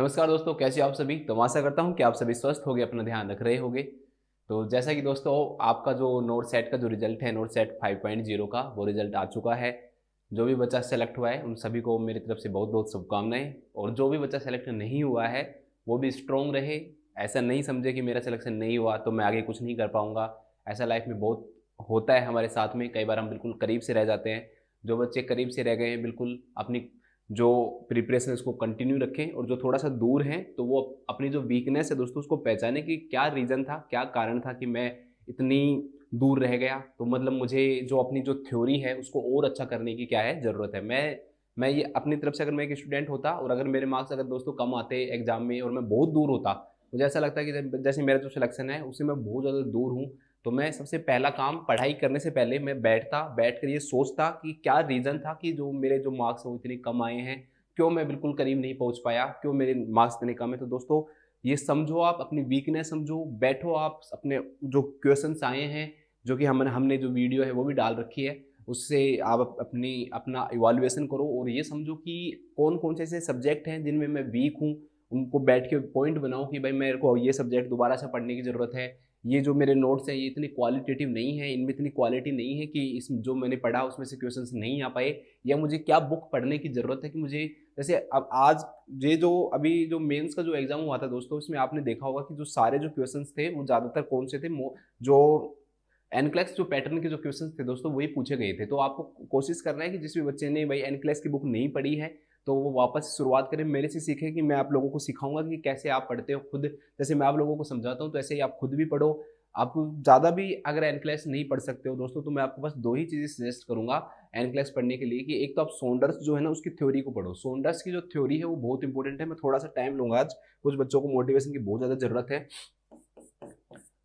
नमस्कार दोस्तों, कैसे हो आप सभी। तो आशा करता हूँ कि आप सभी स्वस्थ होंगे, अपना ध्यान रख रहे होंगे। तो जैसा कि दोस्तों आपका जो नोट सेट का जो रिजल्ट है, नोट सेट 5.0 का वो रिजल्ट आ चुका है। जो भी बच्चा सेलेक्ट हुआ है उन सभी को मेरी तरफ से बहुत बहुत शुभकामनाएं। और जो भी बच्चा सेलेक्ट नहीं हुआ है वो भी स्ट्रॉन्ग रहे। ऐसा नहीं समझे कि मेरा सिलेक्शन नहीं हुआ तो मैं आगे कुछ नहीं कर पाऊंगा। ऐसा लाइफ में बहुत होता है हमारे साथ में, कई बार हम बिल्कुल करीब से रह जाते हैं। जो बच्चे करीब से रह गए हैं बिल्कुल अपनी जो प्रिपरेशन है उसको कंटिन्यू रखें, और जो थ्योड़ा सा दूर हैं तो वो अपनी जो वीकनेस है दोस्तों उसको पहचाने कि क्या रीज़न था, क्या कारण था कि मैं इतनी दूर रह गया। तो मतलब मुझे जो अपनी जो थ्योरी है उसको और अच्छा करने की क्या है ज़रूरत है। मैं ये अपनी तरफ से, अगर मैं एक स्टूडेंट होता और अगर मेरे मार्क्स अगर दोस्तों कम आते एग्जाम में और मैं बहुत दूर होता, मुझे ऐसा लगता है कि जैसे मेरा जो सिलेक्शन है उससे मैं बहुत ज़्यादा दूर हूँ। तो मैं सबसे पहला काम पढ़ाई करने से पहले मैं बैठ कर ये सोचता कि क्या रीज़न था कि जो मेरे जो मार्क्स हैं वो इतने कम आए हैं। क्यों मैं बिल्कुल करीब नहीं पहुँच पाया, क्यों मेरे मार्क्स इतने कम है। तो दोस्तों ये समझो, आप अपनी वीकनेस समझो, बैठो आप अपने जो क्वेश्चंस आए हैं, जो कि हमने जो वीडियो है वो भी डाल रखी है, उससे आप अपना इवैल्यूएशन करो और ये समझो कि कौन-कौन से ऐसे सब्जेक्ट हैं जिनमें मैं वीक हूँ। उनको बैठ के पॉइंट बनाओ कि भाई मेरे को ये सब्जेक्ट दोबारा से पढ़ने की ज़रूरत है। ये जो मेरे नोट्स हैं ये इतने क्वालिटेटिव नहीं है, इनमें इतनी क्वालिटी नहीं है कि इस जो मैंने पढ़ा उसमें से क्वेश्चंस नहीं आ पाए, या मुझे क्या बुक पढ़ने की ज़रूरत है कि मुझे जैसे अब आज ये जो अभी जो मेंस का जो एग्ज़ाम हुआ था दोस्तों, इसमें आपने देखा होगा कि जो सारे जो क्वेश्चंस थे वो ज़्यादातर कौन से थे, जो एनक्लेक्स जो पैटर्न के जो क्वेश्चंस थे दोस्तों वही पूछे गए थे। तो आपको कोशिश करना है कि जिस भी बच्चे ने भाई एनक्लेक्स की बुक नहीं पढ़ी है तो वो वापस से शुरुआत करें, मेरे से सीखें कि मैं आप लोगों को सिखाऊंगा कि कैसे आप पढ़ते हो खुद। जैसे मैं आप लोगों को समझाता हूँ तो ऐसे ही आप खुद भी पढ़ो। आप ज़्यादा भी अगर एनक्लेक्स नहीं पढ़ सकते हो दोस्तों तो मैं आपको बस दो ही चीज़ें सजेस्ट करूंगा एनक्लेक्स पढ़ने के लिए, कि एक तो आप सोंडर्स जो है ना उसकी थ्योरी को पढ़ो। सोंडर्स की जो थ्योरी है वो बहुत इंपॉर्टेंट है। मैं थोड़ा सा टाइम लूंगा आज, कुछ बच्चों को मोटिवेशन की बहुत ज़्यादा ज़रूरत है।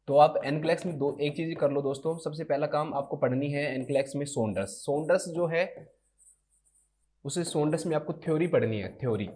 तो आप एनक्लेक्स में दो एक चीज कर लो दोस्तों, सबसे पहला काम आपको पढ़नी है एनक्लेक्स में सोंडर्स। सोंडर्स जो है उसे सोंडर्स में आपको थ्योरी पढ़नी है, थ्योरी।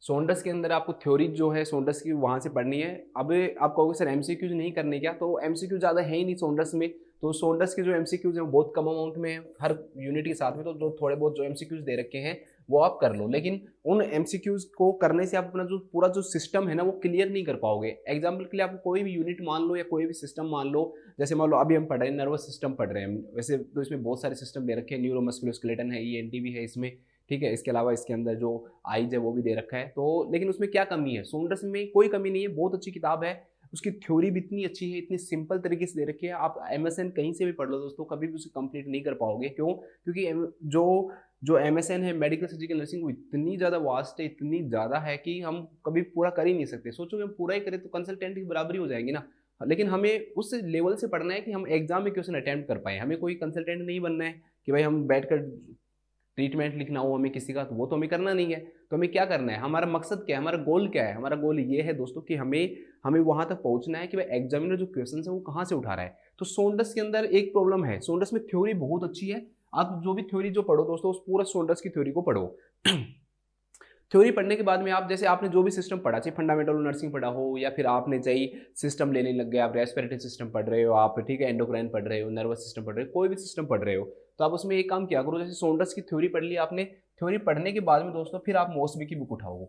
सोंडर्स के अंदर आपको थ्योरी जो है सोंडर्स की वहां से पढ़नी है। अब आप कहोगे सर एमसीक्यूज नहीं करने क्या, तो एमसीक्यू ज्यादा है ही नहीं सोंडर्स में। तो सोंडर्स के जो एमसीक्यूज हैं वो बहुत कम अमाउंट में है हर यूनिट के साथ में, तो जो थोड़े बहुत जो एमसीक्यूज दे रखे हैं वो आप कर लो। लेकिन उन एमसीक्यूज को करने से आप अपना जो पूरा जो सिस्टम है ना वो क्लियर नहीं कर पाओगे। एग्जाम्पल के लिए आप कोई भी यूनिट मान लो या कोई भी सिस्टम मान लो। जैसे मान लो अभी हम पढ़ रहे हैं नर्वस सिस्टम पढ़ रहे हैं, वैसे तो इसमें बहुत सारे सिस्टम दे रखे हैं, न्यूरोमस्कुलोस्केलेटन है, ईएनटी भी है इसमें, ठीक है। इसके अलावा इसके अंदर जो आइज है वो भी दे रखा है। तो लेकिन उसमें क्या कमी है, सोंडर्स में कोई कमी नहीं है, बहुत अच्छी किताब है। उसकी थ्योरी भी इतनी अच्छी है, इतनी सिंपल तरीके से दे रखी है। आप एमएसएन कहीं से भी पढ़ लो दोस्तों, कभी भी उसे कंप्लीट नहीं कर पाओगे। क्यों? क्योंकि जो जो एमएसएन है मेडिकल सर्जिकल नर्सिंग वो इतनी ज़्यादा वास्ट है, इतनी ज़्यादा है कि हम कभी पूरा कर ही नहीं सकते। सोचो कि हम पूरा ही करें तो कंसल्टेंट की बराबरी हो जाएगी ना। लेकिन हमें उस लेवल से पढ़ना है कि हम एग्जाम में क्वेश्चन अटेम्प्ट कर पाए। हमें कोई कंसल्टेंट नहीं बनना है कि भाई हम बैठकर ट्रीटमेंट लिखना हो हमें किसी का, तो वो तो हमें करना नहीं है। तो हमें क्या करना है, हमारा मकसद क्या है, हमारा गोल क्या है। हमारा गोल ये है दोस्तों कि हमें हमें वहां तक पहुंचना है कि भाई एग्जामिनर जो क्वेश्चन है वो कहाँ से उठा रहा है। तो सोंडर्स के अंदर एक प्रॉब्लम है, सोंडर्स में थ्योरी बहुत अच्छी है। आप जो भी थ्योरी जो पढ़ो दोस्तों उस पूरा सोंडर्स की थ्योरी को पढ़ो। थ्योरी पढ़ने के बाद में आप जैसे आपने जो भी सिस्टम पढ़ा, चाहे फंडामेंटल नर्सिंग पढ़ा हो या फिर आपने चाहिए सिस्टम लेने लग गए, आप रेस्पिरेटरी सिस्टम पढ़ रहे हो, आप ठीक है एंडोक्राइन पढ़ रहे हो, नर्वस सिस्टम पढ़ रहे हो, कोई भी सिस्टम पढ़ रहे हो, तो आप उसमें एक काम किया करो। जैसे सोंडर्स की थ्योरी पढ़ ली आपने, थ्योरी पढ़ने के बाद में दोस्तों फिर आप मॉसबी की बुक उठाओ।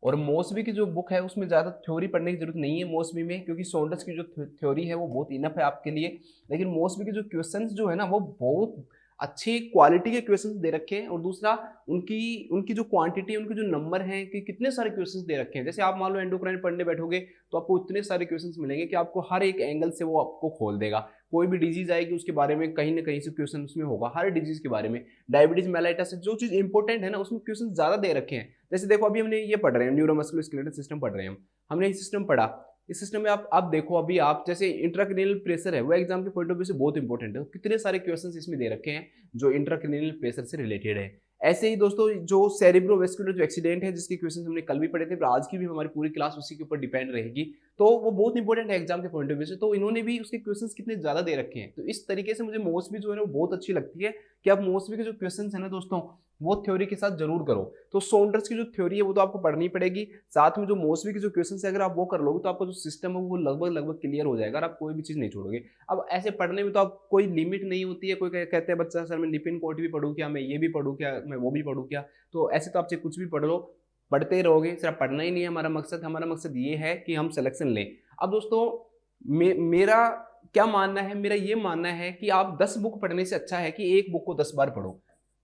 और मॉसबी की जो बुक है उसमें ज़्यादा थ्योरी पढ़ने की जरूरत नहीं है मॉसबी में, क्योंकि सोंडर्स की जो थ्योरी है वो बहुत इनफ है आपके लिए। लेकिन मॉसबी के जो क्वेश्चंस जो है ना वो बहुत अच्छी क्वालिटी के क्वेश्चंस दे रखे हैं। और दूसरा उनकी उनकी जो क्वांटिटी, उनके जो नंबर हैं कि कितने सारे क्वेश्चंस दे रखे हैं। जैसे आप मान लो एंडोक्राइन पढ़ने बैठोगे तो आपको इतने सारे क्वेश्चंस मिलेंगे कि आपको हर एक एंगल से वो आपको खोल देगा। कोई भी डिजीज आएगी उसके बारे में कहीं ना कहीं से क्वेश्चन उसमें होगा, हर डिजीज के बारे में। डायबिटीज मेलाइटस जो चीज इंपॉर्टेंट है ना उसमें क्वेश्चन ज्यादा दे रखे हैं। जैसे देखो अभी हमने ये पढ़ रहे हैं न्यूरोमस्कुलर सिस्टम पढ़ रहे हैं हमने ये सिस्टम पढ़ा। इस सिस्टम में आप देखो अभी आप जैसे इंट्राक्रेनियल प्रेशर है वो एग्जाम के पॉइंट ऑफ व्यू से बहुत इंपॉर्टेंट है। कितने सारे क्वेश्चंस इसमें दे रखे हैं जो इंट्राक्रेनियल प्रेशर से रिलेटेड है। ऐसे ही दोस्तों जो सेरिब्रोवेस्कुलर जो एक्सीडेंट है जिसके क्वेश्चन हमने कल भी पढ़े थे, पर आज की भी हमारी पूरी क्लास उसी के ऊपर डिपेंड रहेगी, तो वो बहुत इंपॉर्टेंट है एग्जाम के पॉइंट ऑफ व्यू से। तो इन्होंने भी उसके क्वेश्चंस कितने ज्यादा दे रखे हैं। तो इस तरीके से मुझे मौसमी जो है ना वो बहुत अच्छी लगती है कि आप मौसमी के जो क्वेश्चंस है ना दोस्तों वो थ्योरी के साथ जरूर करो। तो सोंडर्स की जो थ्योरी है वो तो आपको पढ़नी पड़ेगी, साथ में जो मौसमी के जो क्वेश्चंस है अगर आप वो कर लोगे तो आपका जो सिस्टम है वो लगभग लगभग क्लियर हो जाएगा और आप कोई भी चीज नहीं छोड़ोगे। अब ऐसे पढ़ने में तो आप कोई लिमिट नहीं होती है। कोई कहते हैं बच्चा सर मैं लिपिन कोट भी पढ़ूं क्या, मैं ये भी पढ़ूं क्या, मैं वो भी पढ़ूं क्या, तो ऐसे तो आप चाहे कुछ भी पढ़ लो। पढ़ते रहोगे, सिर्फ पढ़ना ही नहीं है हमारा मकसद ये है कि हम सिलेक्शन लें। अब दोस्तों मेरा क्या मानना है, मेरा ये मानना है कि आप 10 बुक पढ़ने से अच्छा है कि एक बुक को 10 बार पढ़ो।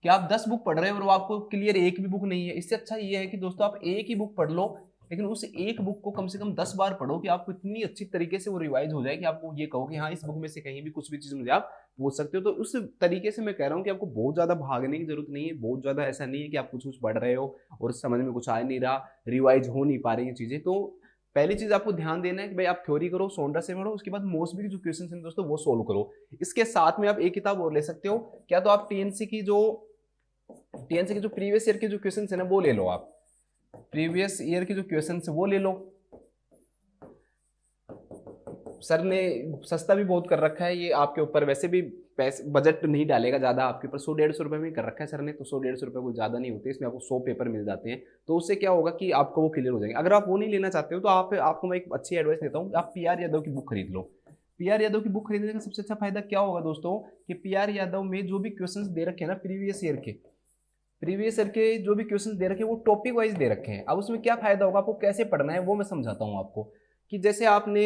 कि आप 10 बुक पढ़ रहे हो और वो आपको क्लियर एक भी बुक नहीं है, इससे अच्छा ये है कि दोस्तों आप एक ही बुक पढ़ लो, लेकिन उस एक बुक को कम से कम 10 बार पढ़ो कि आपको इतनी अच्छी तरीके से वो रिवाइज हो जाए कि आपको ये कहो कि हाँ इस बुक में से कहीं भी कुछ भी चीज मुझे आप पूछ सकते हो। तो उस तरीके से मैं कह रहा हूँ कि आपको बहुत ज्यादा भागने की जरूरत नहीं है, बहुत ज्यादा ऐसा नहीं है कि आप कुछ कुछ पढ़ रहे हो और समझ में कुछ आ नहीं रहा, रिवाइज हो नहीं पा रही है चीजें। तो पहली चीज आपको ध्यान देना है कि भाई आप थ्योरी करो, सोंडा से पढ़ो, उसके बाद मोस्टली जो क्वेश्चन हैं दोस्तों वो सोल्व करो। इसके साथ में आप एक किताब और ले सकते हो, क्या तो आप टीएनसी की जो प्रीवियस ईयर के जो क्वेश्चन है ना वो ले लो। आप प्रीवियस ईयर के जो क्वेश्चन है वो ले लो। सर ने सस्ता भी बहुत कर रखा है, ये आपके ऊपर वैसे भी पैसे बजट नहीं डालेगा ज्यादा आपके ऊपर, 100-150 रुपए में कर रखा है सर ने, तो 100-150 रुपए कोई ज्यादा नहीं होते, इसमें आपको 100 पेपर मिल जाते हैं। तो उससे क्या होगा कि आपको वो क्लियर हो जाएंगे। अगर आप वो नहीं लेना चाहते हो तो आपको मैं एक अच्छी एडवाइस देता हूँ, आप पीआर यादव की बुक खरीद लो। पीआर यादव की बुक खरीदने का सबसे अच्छा फायदा क्या होगा दोस्तों कि पीआर यादव में जो भी क्वेश्चंस दे रखे हैं ना प्रीवियस ईयर के जो भी क्वेश्चंस दे रखे हैं वो टॉपिक वाइज दे रखे हैं। अब उसमें क्या फायदा होगा, आपको कैसे पढ़ना है वो मैं समझाता हूँ आपको। कि जैसे आपने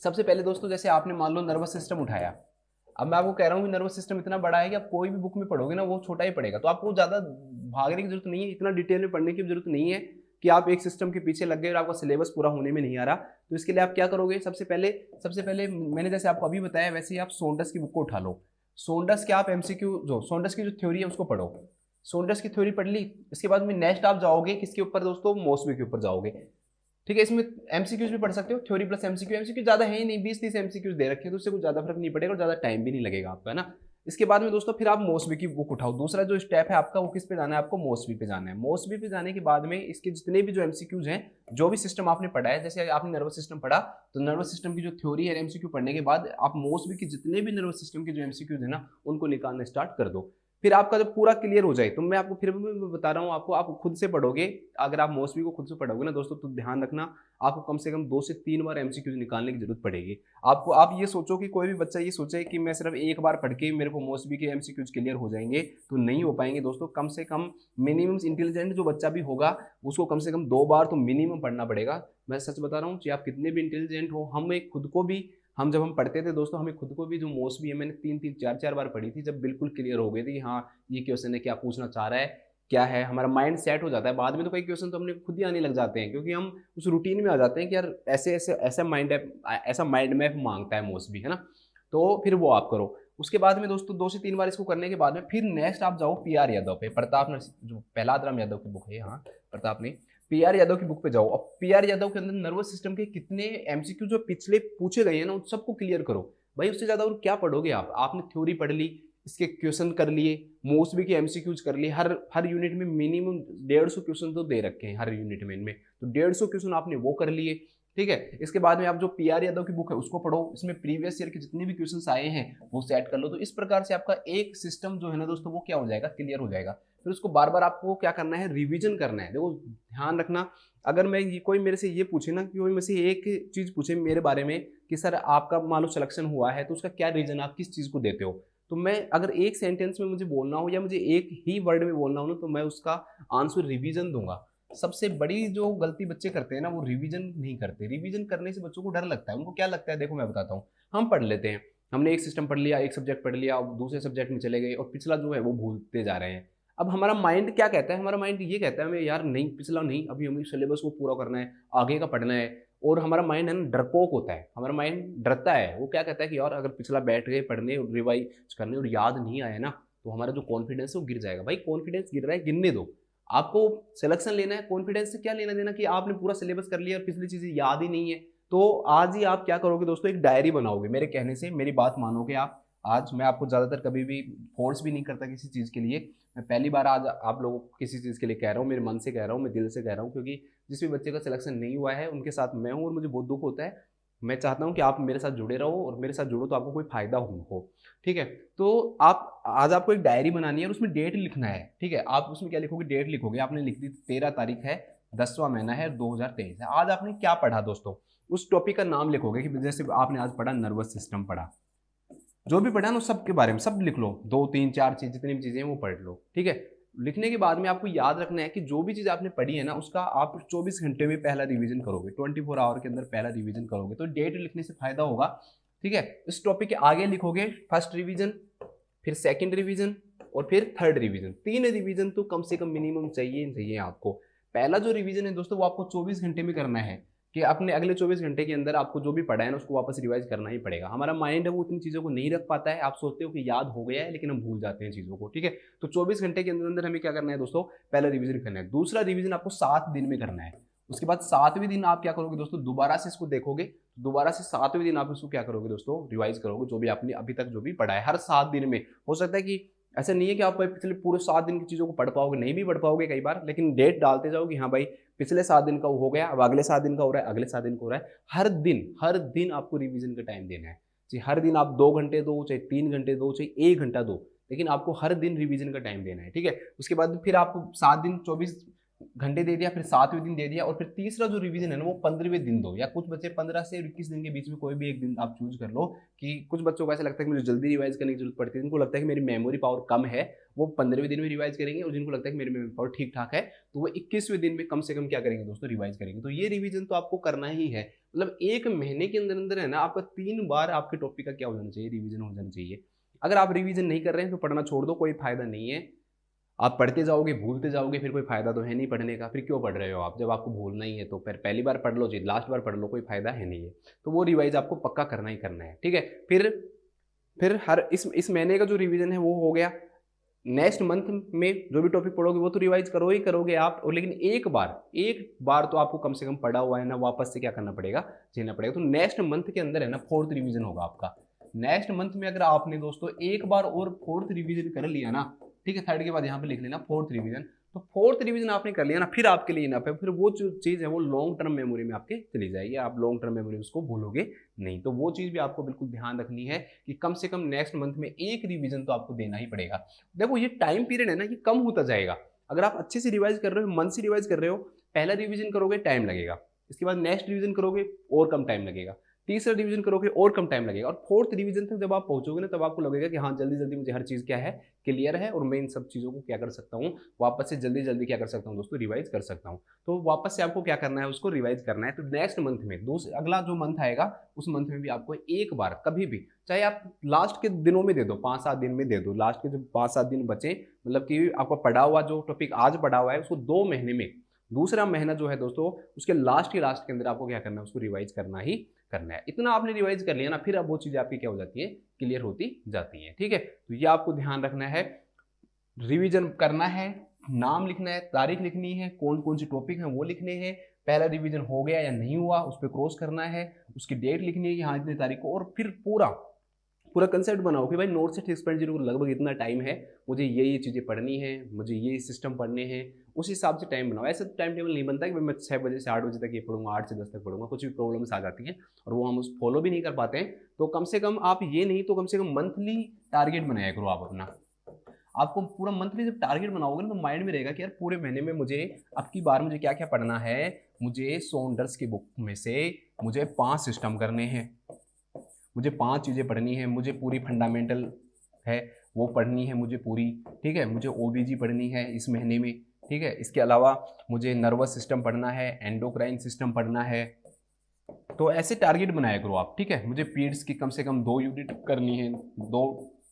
सबसे पहले दोस्तों, जैसे आपने मान लो नर्वस सिस्टम उठाया, अब मैं आपको कह रहा हूँ कि नर्वस सिस्टम इतना बड़ा है कि आप कोई भी बुक में पढ़ोगे ना वो छोटा ही पड़ेगा, तो आपको ज्यादा भागने की जरूरत नहीं है, इतना डिटेल में पढ़ने की जरूरत नहीं है कि आप एक सिस्टम के पीछे लग गए और आपका सिलेबस पूरा होने में नहीं आ रहा। तो इसके लिए आप क्या करोगे, सबसे पहले मैंने जैसे आपको अभी बताया वैसे ही आप सोंडस की बुक को उठा लो। सोंडस के आप एमसीक्यू जो सोंडस की जो थ्योरी है उसको पढ़ो। सोंडस की थ्योरी पढ़ ली, इसके बाद में नेक्स्ट आप जाओगे किसके ऊपर दोस्तों, मॉसबी के ऊपर जाओगे। ठीक है, इसमें एमसीक्यूज भी पढ़ सकते हो, थ्योरी प्लस एमसीक्यू ज्यादा है ही नहीं, 20-30 एमसीक्यूज दे रखे हैं, तो उससे कुछ ज्यादा फर्क नहीं पड़ेगा और ज्यादा टाइम भी नहीं लगेगा आपका, है ना। इसके बाद में दोस्तों फिर आप मॉसबी की बुक उठाओ। दूसरा जो स्टेप है आपका वो किस पे जाना है, आपको मॉसबी पे जाना है। मॉसबी पे जाने के बाद में इसके जितने भी जो एमसीक्यूज हैं, जो भी सिस्टम आपने पढ़ा है, जैसे आपने नर्वस सिस्टम पढ़ा तो नर्वस सिस्टम की जो थ्योरी है एमसीक्यू पढ़ने के बाद आप मॉसबी के जितने भी नर्वस सिस्टम के जो एमसीक्यूज है ना उनको निकालना स्टार्ट कर दो। फिर आपका जब पूरा क्लियर हो जाए तो मैं आपको फिर भी बता रहा हूँ आपको, आप खुद से पढ़ोगे। अगर आप मॉसबी को खुद से पढ़ोगे ना दोस्तों तो ध्यान रखना आपको कम से कम 2 से 3 बार एमसीक्यूज निकालने की जरूरत पड़ेगी आपको। आप ये सोचो कि कोई भी बच्चा ये सोचे कि मैं सिर्फ एक बार पढ़ के मेरे को मॉसबी के एमसीक्यूज क्लियर हो जाएंगे, तो नहीं हो पाएंगे दोस्तों। कम से कम मिनिमम इंटेलिजेंट जो बच्चा भी होगा उसको कम से कम 2 बार तो मिनिमम पढ़ना पड़ेगा। मैं सच बता रहा हूँ, चाहे आप कितने भी इंटेलिजेंट हो, हम जब हम पढ़ते थे दोस्तों, हमें खुद को भी जो मॉसबी है मैंने 3-3 4-4 बार पढ़ी थी, जब बिल्कुल क्लियर हो गई थी कि हाँ ये क्वेश्चन है, क्या पूछना चाह रहा है, क्या है, हमारा माइंड सेट हो जाता है। बाद में तो कई क्वेश्चन तो हमने खुद ही आने लग जाते हैं क्योंकि हम उस रूटीन में आ जाते हैं कि यार ऐसा माइंड मैप मांगता है मॉसबी, है ना। तो फिर वो आप करो। उसके बाद में दोस्तों 2 से 3 बार इसको करने के बाद में फिर नेक्स्ट आप जाओ पीआर यादव पे, प्रताप नरसिंह जो प्रहलाद राम यादव की बुक है, हाँ प्रताप ने, पीआर यादव की बुक पे जाओ। अब पीआर यादव के अंदर नर्वस सिस्टम के कितने एमसीक्यू जो पिछले पूछे गए हैं ना उन सबको क्लियर करो भाई। उससे ज्यादा और क्या पढ़ोगे आप, आपने थ्योरी पढ़ ली, इसके क्वेश्चन कर लिए, मॉसबी के एमसीक्यूज कर लिए। हर यूनिट में मिनिमम 150 क्वेश्चन तो दे रखे हैं हर यूनिट में, इनमें तो 150 क्वेश्चन आपने वो कर लिए। ठीक है, इसके बाद में आप जो पीआर यादव की बुक है उसको पढ़ो, इसमें प्रीवियस ईयर के जितने भी क्वेश्चंस आए हैं वो सेट कर लो। तो इस प्रकार से आपका एक सिस्टम जो है ना दोस्तों वो क्या हो जाएगा, क्लियर हो जाएगा। फिर उसको बार बार आपको क्या करना है, रिवीजन करना है। देखो ध्यान रखना, अगर कोई मेरे से ये पूछे ना कि कोई मेरे से एक चीज पूछे मेरे बारे में कि सर आपका मान लो सिलेक्शन हुआ है तो उसका क्या रीजन, आप किस चीज को देते हो, तो मैं अगर एक सेंटेंस में मुझे बोलना हो या मुझे एक ही वर्ड में बोलना हो ना तो मैं उसका आंसर रिवीजन दूंगा। सबसे बड़ी जो गलती बच्चे करते हैं ना वो रिवीजन नहीं करते। रिवीजन करने से बच्चों को डर लगता है। उनको क्या लगता है, देखो मैं बताता हूँ, हम पढ़ लेते हैं, हमने एक सिस्टम पढ़ लिया, एक सब्जेक्ट पढ़ लिया, अब दूसरे सब्जेक्ट में चले गए और पिछला जो है वो भूलते जा रहे हैं। अब हमारा माइंड क्या कहता है, हमारा माइंड ये कहता है हमें यार नहीं पिछला नहीं, अभी हमें सिलेबस को पूरा करना है, आगे का पढ़ना है। और हमारा माइंड है ना डरपोक होता है, हमारा माइंड डरता है। वो क्या कहता है कि यार अगर पिछला बैठ गए पढ़ने और रिवाइज करने और याद नहीं आया ना तो हमारा जो कॉन्फिडेंस है वो गिर जाएगा। भाई कॉन्फिडेंस गिर रहा है, गिरने दो। आपको सिलेक्शन लेना है, कॉन्फिडेंस से क्या लेना देना कि आपने पूरा सिलेबस कर लिया और पिछली चीजें याद ही नहीं है। तो आज ही आप क्या करोगे दोस्तों, एक डायरी बनाओगे मेरे कहने से, मेरी बात मानोगे आप। आज मैं आपको ज्यादातर कभी भी फोर्स भी नहीं करता किसी चीज के लिए, मैं पहली बार आज आप लोगों को किसी चीज के लिए कह रहा हूँ, मेरे मन से कह रहा हूँ, मैं दिल से कह रहा हूँ, क्योंकि जिस भी बच्चे का सिलेक्शन नहीं हुआ है उनके साथ मैं हूँ और मुझे बहुत दुख होता है। मैं चाहता हूँ कि आप मेरे साथ जुड़े रहो और मेरे साथ जुड़ो तो आपको कोई फायदा हो। ठीक है, तो आप आज आपको एक डायरी बनानी है और उसमें डेट लिखना है। ठीक है, आप उसमें क्या लिखोगे, डेट लिखोगे। आपने लिख दी 13 तारीख है, 10वां महीना है, 2023 है। आज आपने क्या पढ़ा दोस्तों, उस टॉपिक का नाम लिखोगे कि जैसे आपने आज पढ़ा नर्वस सिस्टम पढ़ा, जो भी पढ़ा ना उस सब के बारे में सब लिख लो, 2-3-4 चीज जितनी भी चीजें वो पढ़ लो। ठीक है, लिखने के बाद में आपको याद रखना है कि जो भी चीज़ आपने पढ़ी है ना उसका आप 24 घंटे में पहला रिवीजन करोगे, 24 आवर के अंदर पहला रिवीजन करोगे, तो डेट लिखने से फायदा होगा। ठीक है, इस टॉपिक के आगे लिखोगे फर्स्ट रिवीजन, फिर सेकंड रिवीजन और फिर थर्ड रिवीजन। 3 रिवीजन तो कम से कम मिनिमम चाहिए आपको। पहला जो रिवीजन है दोस्तों वो आपको 24 घंटे में करना है कि अपने अगले 24 घंटे के अंदर आपको जो भी पढ़ा है ना उसको वापस रिवाइज करना ही पड़ेगा। हमारा माइंड है वो इतनी चीज़ों को नहीं रख पाता है, आप सोचते हो कि याद हो गया है लेकिन हम भूल जाते हैं चीज़ों को। ठीक है, तो 24 घंटे के अंदर अंदर हमें क्या करना है दोस्तों, पहला रिवीजन करना है। दूसरा रिवीजन आपको 7 दिन में करना है। उसके बाद 7वें दिन आप क्या करोगे दोस्तों, दोबारा से इसको देखोगे, दोबारा से 7वें दिन आप इसको क्या करोगे दोस्तों, रिवाइज करोगे जो भी आपने अभी तक जो भी पढ़ा है। हर 7 दिन में हो सकता है कि ऐसा नहीं है कि आप पिछले पूरे 7 दिन की चीज़ों को पढ़ पाओगे, नहीं भी पढ़ पाओगे कई बार, लेकिन डेट डालते जाओगे हाँ भाई पिछले 7 दिन का हो गया, अब अगले 7 दिन का हो रहा है, अगले 7 दिन का हो रहा है। हर दिन आपको रिवीजन का टाइम देना है जी। हर दिन आप 2 घंटे दो, चाहे 3 घंटे दो, चाहे 1 घंटा दो, लेकिन आपको हर दिन रिवीजन का टाइम देना है। ठीक है, उसके बाद फिर आपको 7 दिन 24 घंटे दे दिया, फिर 7वें दिन दे दिया, और फिर तीसरा जो रिवीजन है ना वो 15वें दिन दो, या कुछ बच्चे 15 से 21 दिन के बीच में कोई भी एक दिन आप चूज कर लो। कि कुछ बच्चों को ऐसा लगता है कि मुझे जल्दी रिवाइज करने की जरूरत पड़ती है, जिनको लगता है कि मेरी मेमोरी पावर कम है वो 15वें दिन में रिवाइज करेंगे, और जिनको लगता है कि मेरी मेमोरी पावर ठीक ठाक है तो वो 21वें दिन में कम से कम क्या करेंगे दोस्तों, रिवाइज करेंगे। तो ये रिवीजन तो आपको करना ही है, मतलब एक महीने के अंदर अंदर है ना आपका 3 बार आपके टॉपिक का क्या हो जाना चाहिए, रिवीजन हो जाना चाहिए। अगर आप रिवीजन नहीं कर रहे हैं तो पढ़ना छोड़ दो, कोई फायदा नहीं है। आप पढ़ते जाओगे भूलते जाओगे, फिर कोई फायदा तो है नहीं पढ़ने का। फिर क्यों पढ़ रहे हो आप, जब आपको भूलना ही है तो फिर पहली बार पढ़ लो जी, लास्ट बार पढ़ लो, कोई फायदा है नहीं है। तो वो रिवाइज आपको पक्का करना ही करना है। ठीक है, फिर हर इस महीने का जो रिवीजन है वो हो गया। नेक्स्ट मंथ में जो भी टॉपिक पढ़ोगे वो तो रिवाइज करो ही करोगे आप, और लेकिन एक बार तो आपको कम से कम पढ़ा हुआ है ना, वापस से क्या करना पड़ेगा, जीना पड़ेगा। तो नेक्स्ट मंथ के अंदर है ना 4th रिवीजन होगा आपका। नेक्स्ट मंथ में अगर आपने दोस्तों एक बार और 4th रिवीजन कर लिया ना, ठीक है, 3rd के बाद यहाँ पे लिख लेना 4th रिवीजन, तो 4th रिवीजन आपने कर लिया ना, फिर आपके लिए इनफ है। फिर वो जो चीज़ है वो लॉन्ग टर्म मेमोरी में आपके चली जाएगी, आप लॉन्ग टर्म मेमोरी उसको भूलोगे नहीं। तो वो चीज़ भी आपको बिल्कुल ध्यान रखनी है कि कम से कम नेक्स्ट मंथ में एक रिवीजन तो आपको देना ही पड़ेगा। देखो ये टाइम पीरियड है ना, ये कम होता जाएगा। अगर आप अच्छे से रिवाइज कर रहे हो, मन से रिवाइज कर रहे हो, पहला रिवीजन करोगे टाइम लगेगा, इसके बाद नेक्स्ट रिवीजन करोगे और कम टाइम लगेगा, तीसरा रिवीजन करोगे और कम टाइम लगेगा, और 4th रिवीजन तक जब आप पहुंचोगे ना तब आपको लगेगा कि हाँ जल्दी जल्दी मुझे हर चीज़ क्या है, क्लियर है, और मैं इन सब चीज़ों को क्या कर सकता हूँ, वापस से जल्दी जल्दी क्या कर सकता हूँ दोस्तों, रिवाइज कर सकता हूँ। तो वापस से आपको क्या करना है, उसको रिवाइज करना है। तो नेक्स्ट मंथ में अगला जो मंथ आएगा उस मंथ में भी आपको एक बार कभी भी, चाहे आप लास्ट के दिनों में दे दो, 5-7 दिन में दे दो, लास्ट के जो 5-7 दिन बचे, मतलब कि आपका पढ़ा हुआ जो टॉपिक आज पढ़ा हुआ है उसको 2 महीने में, दूसरा महीना जो है दोस्तों उसके लास्ट के अंदर आपको क्या करना है, उसको रिवाइज करना ही करना है। इतना आपने रिवाइज कर लिया ना, फिर अब वो चीज़ें आपकी क्या हो जाती है, क्लियर होती जाती है। ठीक है, तो ये आपको ध्यान रखना है, रिवीजन करना है, नाम लिखना है, तारीख लिखनी है, कौन कौन से टॉपिक हैं वो लिखने हैं, पहला रिवीजन हो गया या नहीं हुआ उस पर क्रॉस करना है, उसकी डेट लिखनी है कि हाँ इतनी तारीख को, और फिर पूरा कंसेप्ट बनाओ कि भाई नोट से 6.0 को लगभग इतना टाइम है, मुझे ये चीज़ें पढ़नी है, मुझे ये सिस्टम पढ़ने हैं, उस हिसाब से टाइम बनाओ। ऐसा टाइम टेबल नहीं बनता कि मैं 6 बजे से 8 बजे तक ये पढ़ूंगा, 8 से 10 तक पढ़ूंगा, कुछ भी प्रॉब्लम्स आ जाती हैं और वो हम उस फॉलो भी नहीं कर पाते हैं। तो कम से कम आप ये नहीं तो कम से कम मंथली टारगेट बनाया करो आप अपना। आपको पूरा मंथली जब टारगेट बनाओगे ना तो माइंड में रहेगा कि यार पूरे महीने में मुझे अब की बार मुझे क्या क्या पढ़ना है, मुझे सॉन्डर्स की बुक में से मुझे 5 सिस्टम करने हैं, मुझे 5 चीज़ें पढ़नी है, मुझे पूरी फंडामेंटल है वो पढ़नी है मुझे पूरी, ठीक है, मुझे ओबीजी पढ़नी है इस महीने में, ठीक है, इसके अलावा मुझे नर्वस सिस्टम पढ़ना है, एंडोक्राइन सिस्टम पढ़ना है। तो ऐसे टारगेट बनाया करो आप, ठीक है, मुझे पीरियड्स की कम से कम 2 यूनिट करनी है, 2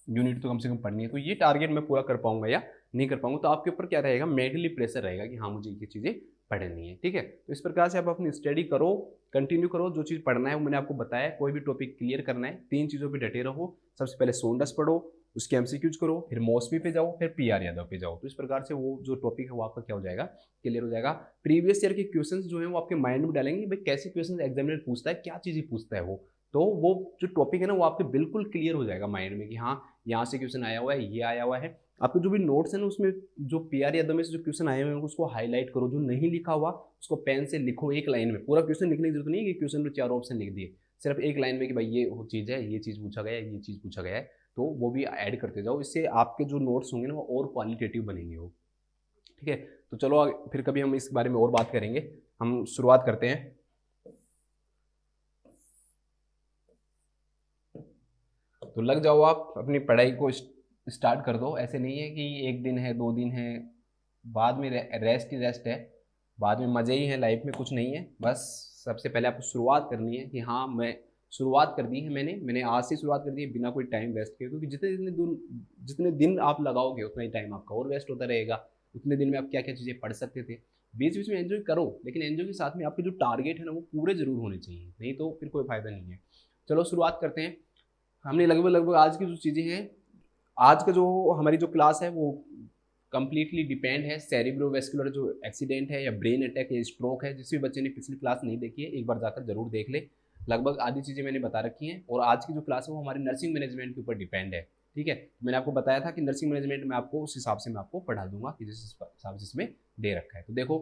यूनिट तो कम से कम पढ़नी है। तो ये टारगेट मैं पूरा कर पाऊंगा या नहीं कर पाऊंगा, तो आपके ऊपर क्या रहेगा, मेंटली प्रेशर रहेगा कि हाँ मुझे ये चीज़ें पढ़नी है। ठीक है, तो इस प्रकार से आप अपनी स्टडी करो, कंटिन्यू करो, जो चीज़ पढ़ना है वो मैंने आपको बताया, कोई भी टॉपिक क्लियर करना है 3 चीज़ों पे डटे रहो। सबसे पहले सोंडस पढ़ो, उसके एमसीक्यूज करो, फिर मॉसपी पे जाओ, फिर पीआर यादव पे जाओ। तो इस प्रकार से वो जो टॉपिक है वो आपका क्या हो जाएगा, क्लियर हो जाएगा। प्रीवियस ईयर के क्वेश्चंस जो है वो आपके माइंड में डालेंगे भाई कैसे क्वेश्चंस एग्जामिनर पूछता है, क्या चीज़ें पूछता है वो, तो वो जो टॉपिक है ना वो आपके बिल्कुल क्लियर हो जाएगा माइंड में कि हाँ यहाँ से क्वेश्चन आया हुआ है, ये आया हुआ है। आपके जो भी नोट्स है ना उसमें जो पीआर यादव में से जो क्वेश्चन आए हुए हैं उसको हाईलाइट करो, जो नहीं लिखा हुआ उसको पेन से लिखो एक लाइन में। पूरा क्वेश्चन लिखने की जरूरत नहीं है कि क्वेश्चन में 4 ऑप्शन लिख दिए, सिर्फ एक लाइन में कि भाई ये चीज़ है, ये चीज़ पूछा गया है, ये चीज़ पूछा गया है, तो वो भी ऐड करते जाओ। इससे आपके जो नोट्स होंगे ना वो और क्वालिटेटिव बनेंगे वो। ठीक है, तो चलो फिर कभी हम इस बारे में और बात करेंगे। हम शुरुआत करते हैं। तो लग जाओ आप अपनी पढ़ाई को स्टार्ट कर दो। ऐसे नहीं है कि एक दिन है 2 दिन है, बाद में रेस्ट ही रेस्ट है, बाद में मज़े ही हैं, लाइफ में कुछ नहीं है। बस सबसे पहले आपको शुरुआत करनी है कि हाँ मैं शुरुआत कर दी है, मैंने आज से शुरुआत कर दी है बिना कोई टाइम वेस्ट किए, क्योंकि जितने दिन आप लगाओगे उतना ही टाइम आपका और वेस्ट होता रहेगा। उतने दिन में आप क्या क्या चीज़ें पढ़ सकते थे। बीच बीच में एंजॉय करो, लेकिन एंजॉय के साथ में आपके जो टारगेट है ना वो पूरे जरूर होने चाहिए, नहीं तो फिर कोई फायदा नहीं है। चलो शुरुआत करते हैं। हमने लगभग आज की जो चीज़ें हैं, आज का जो हमारी जो क्लास है वो कम्प्लीटली डिपेंड है सेरिब्रोवेस्कुलर जो एक्सीडेंट है या ब्रेन अटैक या स्ट्रोक है। जिस भी बच्चे ने पिछली क्लास नहीं देखी है एक बार जाकर जरूर देख ले। लगभग आधी चीज़ें मैंने बता रखी हैं, और आज की जो क्लास है वो हमारी नर्सिंग मैनेजमेंट के ऊपर डिपेंड है। ठीक है, मैंने आपको बताया था कि नर्सिंग मैनेजमेंट में आपको उस हिसाब से मैं आपको पढ़ा दूंगा कि जिस हिसाब से इसमें दे रखा है। तो देखो,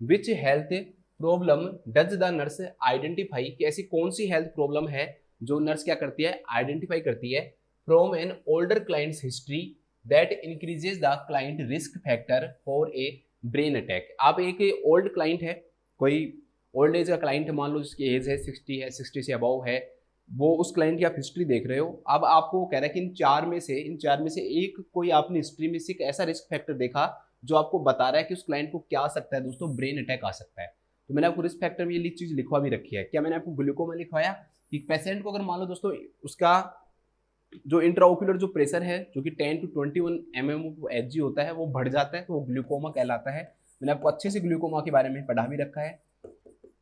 which health problem does the nurse identify, कि ऐसी कौन सी हेल्थ प्रॉब्लम है जो नर्स क्या करती है, आइडेंटिफाई करती है from an older clients history that increases the client risk factor for a brain attack. आप एक ओल्ड क्लाइंट है, कोई ओल्ड एज का क्लाइंट मान लो जिसकी एज है 60 है, 60 से अबव है, वो उस क्लाइंट की आप हिस्ट्री देख रहे हो। अब आपको कह रहा है कि इन चार में से एक कोई आपने हिस्ट्री में से एक ऐसा रिस्क फैक्टर देखा जो आपको बता रहा है कि उस क्लाइंट को क्या आ सकता है दोस्तों, ब्रेन अटैक आ सकता है। तो मैंने आपको रिस्क फैक्टर में ये चीज लिखवा भी रखी है। क्या मैंने आपको ग्लूकोमा लिखवाया कि पेशेंट को अगर मान लो दोस्तों उसका जो इंट्राओक्यूलर जो प्रेशर है जो कि 10 to 21 mmHg होता है वो बढ़ जाता है तो वो ग्लूकोमा कहलाता है। मैंने आपको अच्छे से ग्लूकोमा के बारे में पढ़ा भी रखा है।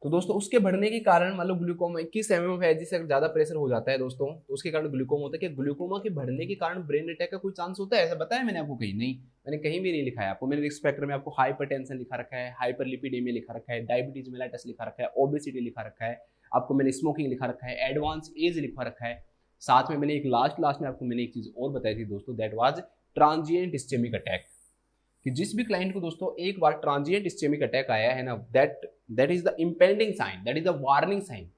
तो दोस्तों उसके बढ़ने के कारण मान लो ग्लूकोमा 21 mmHg से ज़्यादा प्रेशर हो जाता है दोस्तों, तो उसके कारण ग्लूकोमा होता है। कि ग्लूकोमा के बढ़ने के कारण ब्रेन अटैक का कोई चांस होता है, ऐसा बताया मैंने आपको कहीं? नहीं, मैंने कहीं भी नहीं लिखा है आपको। मैंने रिस्क फैक्टर में आपको हाइपरटेंशन लिखा रखा है, हाइपरलिपिडेमिया लिखा रखा है, डायबिटीज मेलाइटस लिखा रखा है, ओबेसिटी लिखा रखा है, आपको मैंने स्मोकिंग लिखा रखा है, एडवांस एज लिखा रखा है। साथ में मैंने एक लास्ट में आपको मैंने एक चीज और बताई थी दोस्तों, that was transient ischemic attack. कि जिस भी क्लाइंट को दोस्तों एक बार ट्रांजिएंट इस्चेमिक अटैक आया है ना, that is the impending sign, that is the warning sign.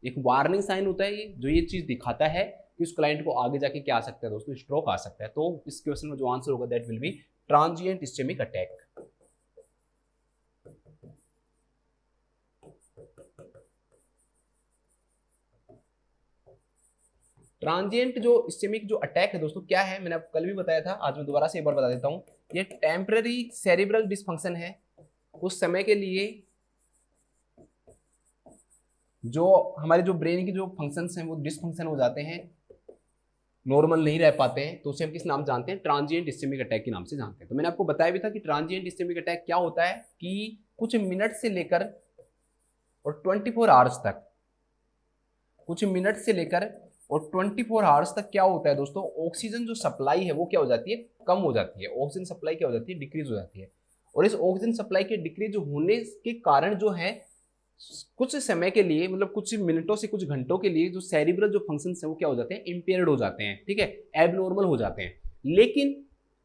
एक वार्निंग साइन होता है ये, जो ये चीज दिखाता है कि उस क्लाइंट को आगे जाके क्या आ सकता है दोस्तों, स्ट्रोक आ सकता है। तो इस क्वेश्चन में जो आंसर होगा that will be transient ischemic attack. Transient जो इस्चेमिक जो अटैक है दोस्तों क्या है, मैंने आपको कल भी बताया था, आज मैं दोबारा से एक बार बता देता हूं। ये टेम्पररी सेरिब्रल डिसफंक्शन है, उस समय के लिए जो हमारे जो ब्रेन की जो फंक्शंस हैं वो डिसफंक्शन हो जाते हैं, नॉर्मल नहीं रह पाते हैं, तो उसे हम किस नाम जानते हैं, ट्रांजिएंट इस्चेमिक अटैक के नाम से जानते हैं। तो मैंने आपको बताया भी था कि ट्रांजिएंट इस्चेमिक अटैक क्या होता है कि कुछ मिनट से लेकर और 24 आवर्स तक, कुछ मिनट से लेकर और 24 आवर्स तक क्या होता है दोस्तों, ऑक्सीजन जो सप्लाई है वो क्या हो जाती है, कम हो जाती है। ऑक्सीजन सप्लाई क्या हो जाती है, डिक्रीज हो जाती है। और इस ऑक्सीजन सप्लाई के डिक्रीज होने के कारण जो है कुछ समय के लिए, मतलब कुछ मिनटों से कुछ घंटों के लिए जो सेरिब्रल जो फंक्शंस हैं वो क्या हो जाते हैं, इंपेयर्ड हो जाते हैं, ठीक है, एबनॉर्मल हो जाते हैं।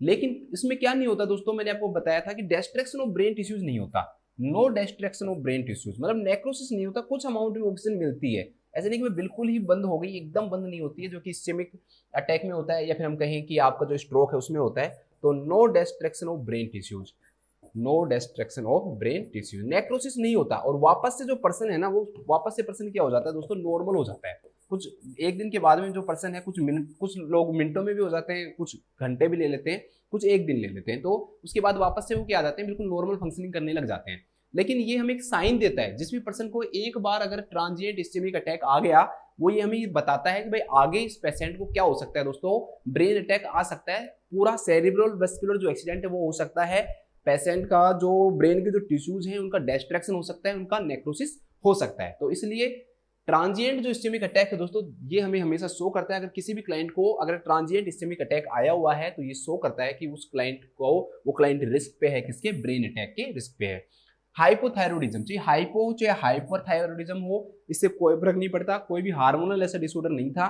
लेकिन इसमें क्या नहीं होता दोस्तों, मैंने आपको बताया था कि डिस्ट्रैक्शन ऑफ ब्रेन टिश्यूज नहीं होता। No distraction of brain tissues मतलब नेक्रोसिस नहीं होता, कुछ अमाउंट में ऑक्सीजन मिलती है। ऐसे नहीं कि मैं बिल्कुल ही बंद हो गई, एकदम बंद नहीं होती है, जो कि इस्चेमिक अटैक में होता है, या फिर हम कहें कि आपका जो स्ट्रोक है उसमें होता है। तो no distraction of brain tissues, no distraction of brain tissues, necrosis नहीं होता। और वापस से जो पर्सन है ना, वो वापस से पर्सन क्या हो जाता है दोस्तों, नॉर्मल हो जाता है। कुछ एक दिन के बाद में जो पर्सन है, कुछ लोग मिनटों में भी हो जाते हैं, कुछ घंटे भी ले लेते हैं, कुछ एक दिन ले लेते हैं, तो उसके बाद वापस से वो क्या आ जाते हैं, बिल्कुल नॉर्मल फंक्शनिंग करने लग जाते हैं। लेकिन ये हमें एक साइन देता है, जिस भी पर्सन को एक बार अगर ट्रांजिएंट इस्चेमिक अटैक आ गया, वो ये हमें बताता है कि भाई आगे इस पेशेंट को क्या हो सकता है दोस्तों, ब्रेन अटैक आ सकता है, पूरा सेरिब्रल वेस्कुलर जो एक्सीडेंट है वो हो सकता है, पेशेंट का जो ब्रेन के जो टिश्यूज हैं उनका डिस्ट्रैक्शन हो सकता है, उनका नेक्रोसिस हो सकता है। तो इसलिए ट्रांजिएंट जो इस्चेमिक अटैक है दोस्तों, ये हमें हमेशा शो करता है, अगर किसी भी क्लाइंट को अगर ट्रांजिएंट इस्चेमिक अटैक आया हुआ है तो ये शो करता है कि उस क्लाइंट को, वो क्लाइंट रिस्क पे है, किसके, ब्रेन अटैक के रिस्क पे है। हाइपोथायरॉयडिज्म, चाहे हाइपो चाहे हाइपरथायरॉयडिज्म हो, इससे कोई फर्क नहीं पड़ता, कोई भी हार्मोनल ऐसा डिसऑर्डर नहीं था,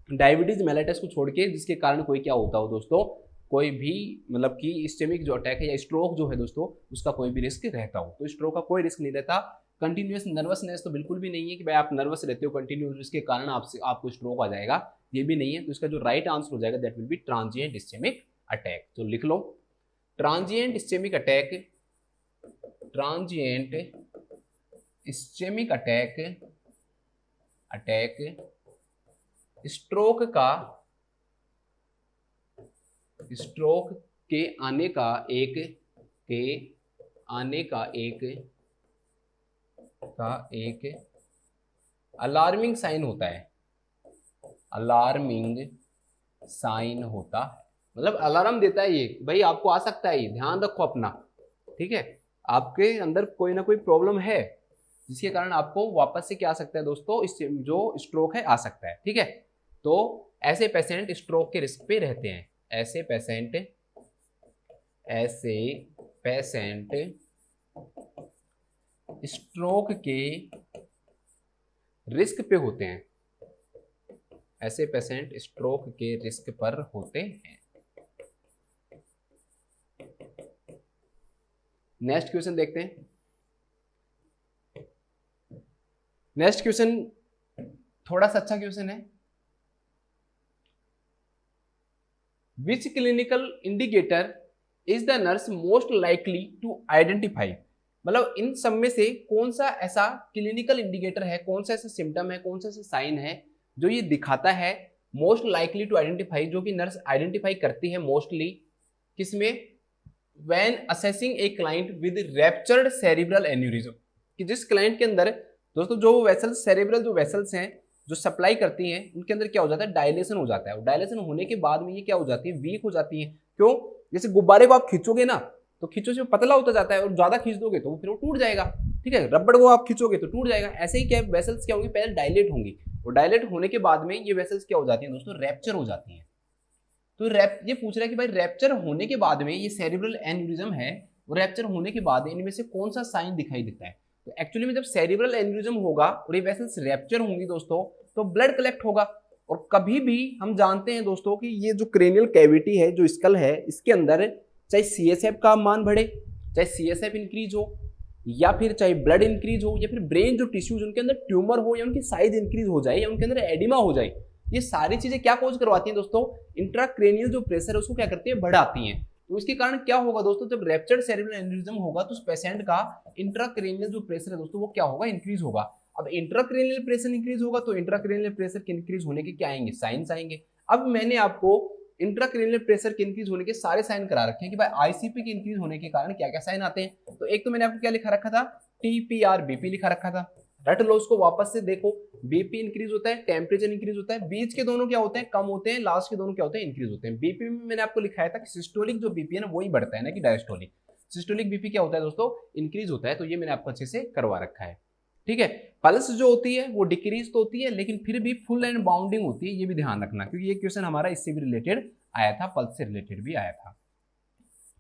डायबिटीज मेलाइटस को छोड़ के, जिसके कारण कोई क्या होता हो दोस्तों, कोई भी मतलब कि इस्चेमिक जो अटैक है या स्ट्रोक जो है दोस्तों, उसका कोई भी रिस्क रहता हो। तो स्ट्रोक का कोई रिस्क नहीं रहता। कंटिन्यूअस नर्वसनेस तो बिल्कुल भी नहीं है कि भाई आप नर्वस रहते हो कंटिन्यूस, इसके कारण आपको स्ट्रोक आ जाएगा, ये भी नहीं है। तो इसका जो राइट आंसर हो जाएगा that will be transient ischemic attack. तो लिख लो, transient ischemic attack, transient ischemic attack stroke का स्ट्रोक के आने का एक अलार्मिंग साइन होता है, अलार्मिंग साइन होता है, मतलब अलार्म देता है ये, भाई आपको आ सकता है, ये ध्यान रखो अपना, ठीक है, आपके अंदर कोई ना कोई प्रॉब्लम है जिसके कारण आपको वापस से क्या आ सकता है दोस्तों, इस जो स्ट्रोक है आ सकता है, ठीक है। तो ऐसे पेशेंट स्ट्रोक के रिस्क पे रहते हैं, ऐसे पेशेंट स्ट्रोक के रिस्क पे होते हैं, ऐसे पेशेंट स्ट्रोक के रिस्क पर होते हैं। नेक्स्ट क्वेश्चन देखते हैं। नेक्स्ट क्वेश्चन थोड़ा सा अच्छा क्वेश्चन है। Which clinical indicator is the nurse most likely to identify, मतलब इन सब में से कौन सा ऐसा क्लिनिकल इंडिकेटर है, कौन सा ऐसा सिम्टम है, कौन सा ऐसा साइन है जो ये दिखाता है मोस्ट लाइकली टू आइडेंटिफाई, जो कि नर्स आइडेंटिफाई करती है मोस्टली, किसमें, when assessing a client with raptured cerebral aneurysm, कि जिस क्लाइंट के अंदर दोस्तों जो वेसल्स, सेरिब्रल जो वेसल्स हैं जो सप्लाई करती हैं, उनके अंदर क्या हो जाता है, डायलेशन हो जाता है, और डायलेशन होने के बाद में ये क्या हो जाती है, वीक हो जाती है। क्यों, जैसे गुब्बारे को आप खींचोगे ना तो खींचो से पतला होता जाता है, और ज्यादा खींच दोगे तो फिर वो टूट जाएगा, ठीक है, रबड़ को आप खींचोगे तो टूट जाएगा। ऐसे ही क्या वेसल्स क्या होंगी, पहले डायलेट होंगी, और डायलेट होने के बाद में ये वेसल्स क्या हो जाती है दोस्तों, रैप्चर हो जाती है। तो ये पूछ रहा है कि भाई रैप्चर होने के बाद में ये सेरिब्रल एन्यूरिज्म है, वो रैप्चर होने के बाद इनमें से कौन सा साइन दिखाई देता है। तो एक्चुअली में जब सेरिब्रल एन्यूरिज्म होगा और ये वेसल्स रैप्चर होंगी दोस्तों, तो ब्लड कलेक्ट होगा, और कभी भी हम जानते हैं दोस्तों कि ये जो क्रेनियल कैविटी है, जो स्कल है, इसके अंदर चाहे सीएसएफ का मान बढ़े, चाहे सीएसएफ इंक्रीज हो, या फिर चाहे ब्लड इंक्रीज हो, या फिर ब्रेन जो टिश्यूज उनके अंदर ट्यूमर हो, या उनकी साइज इंक्रीज हो जाए, या उनके अंदर एडिमा हो जाए, ये सारी चीजें क्या कॉज करवाती हैं दोस्तों, इंट्राक्रेनियल जो प्रेशर है उसको क्या करती है, बढ़ाती हैं। तो इसके कारण क्या होगा दोस्तों, जब रैप्चर्ड सेरिब्रल एन्यूरिज्म होगा तो उस पेशेंट का इंट्राक्रेनियल जो प्रेशर है दोस्तों वो क्या होगा, इंक्रीज होगा। अब इंट्राक्रेनियल प्रेशर इंक्रीज होगा तो इंट्राक्रेनियल प्रेशर के इंक्रीज होने के क्या आएंगे, साइंस आएंगे। अब मैंने आपको इंट्राक्रेनियल प्रेशर के इंक्रीज होने के सारे साइन करा रखे हैं कि भाई आईसीपी के इंक्रीज होने के कारण क्या क्या साइन आते हैं। तो एक तो मैंने आपको क्या लिखा रखा था, टीपीआर बीपी लिखा रखा था, रट लो उसको वापस से देखो, बीपी इंक्रीज होता है, टेम्परेचर इंक्रीज होता है, बीच के दोनों क्या होते हैं, कम होते हैं, लास्ट के दोनों क्या होते हैं, इंक्रीज होते हैं। बीपी में मैंने आपको लिखाया था कि सिस्टोलिक जो बीपी है ना वही बढ़ता है ना कि डायस्टोलिक। सिस्टोलिक बीपी क्या होता है दोस्तों, इंक्रीज होता है, तो ये मैंने आपको अच्छे से करवा रखा है, ठीक है। पल्स जो होती है वो डिक्रीज तो होती है लेकिन फिर भी फुल एंड बाउंडिंग होती है, ये भी ध्यान रखना, क्योंकि ये क्वेश्चन हमारा इससे भी रिलेटेड आया था, पल्स से रिलेटेड भी आया था,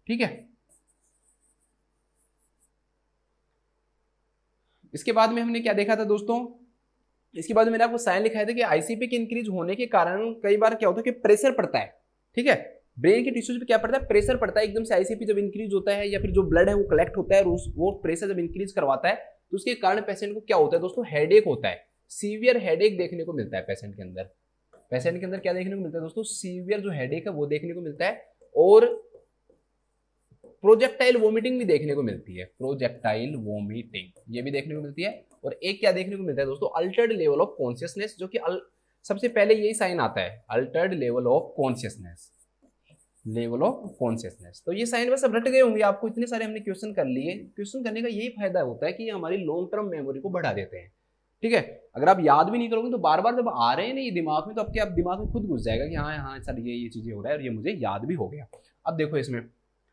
ठीक है। इसके बाद में हमने क्या देखा था दोस्तों, इसके बाद मैंने आपको साइन लिखाया था कि आईसीपी के इंक्रीज होने के कारण कई बार क्या होता है कि प्रेशर पड़ता है, ठीक है, ब्रेन के टिश्यूज पे क्या पड़ता है, प्रेशर पड़ता है एकदम से। आईसीपी जब इंक्रीज होता है या फिर जो ब्लड है वो कलेक्ट होता है और वो प्रेशर जब इंक्रीज करवाता है तो उसके कारण पेशेंट को क्या होता है दोस्तों, हेडेक होता है, सीवियर हेडेक देखने को मिलता है पेशेंट के अंदर। पेशेंट के अंदर क्या देखने को मिलता है दोस्तों, सीवियर जो हेडेक है वो देखने को मिलता है, और प्रोजेक्टाइल वोमिटिंग भी देखने को मिलती है, प्रोजेक्टाइल वोमिटिंग ये भी देखने को मिलती है। और एक क्या देखने को मिलता है दोस्तों, अल्टर्ड लेवल ऑफ कॉन्शियसनेस, जो कि सबसे पहले यही साइन आता है, Altered level of consciousness, level of consciousness. तो ये साइन बस अब रट गए होंगे आपको, इतने सारे हमने क्वेश्चन कर लिए। क्वेश्चन करने का यही फायदा होता है कि ये हमारी लॉन्ग टर्म मेमोरी को बढ़ा देते हैं, ठीक है। अगर आप याद भी नहीं करोगे तो बार बार जब आ रहे हैं ना ये दिमाग में, तो आपके दिमाग में खुद घुस जाएगा कि हाँ हाँ सर ये चीजें हो रहा है और ये मुझे याद भी हो गया। अब देखो इसमें,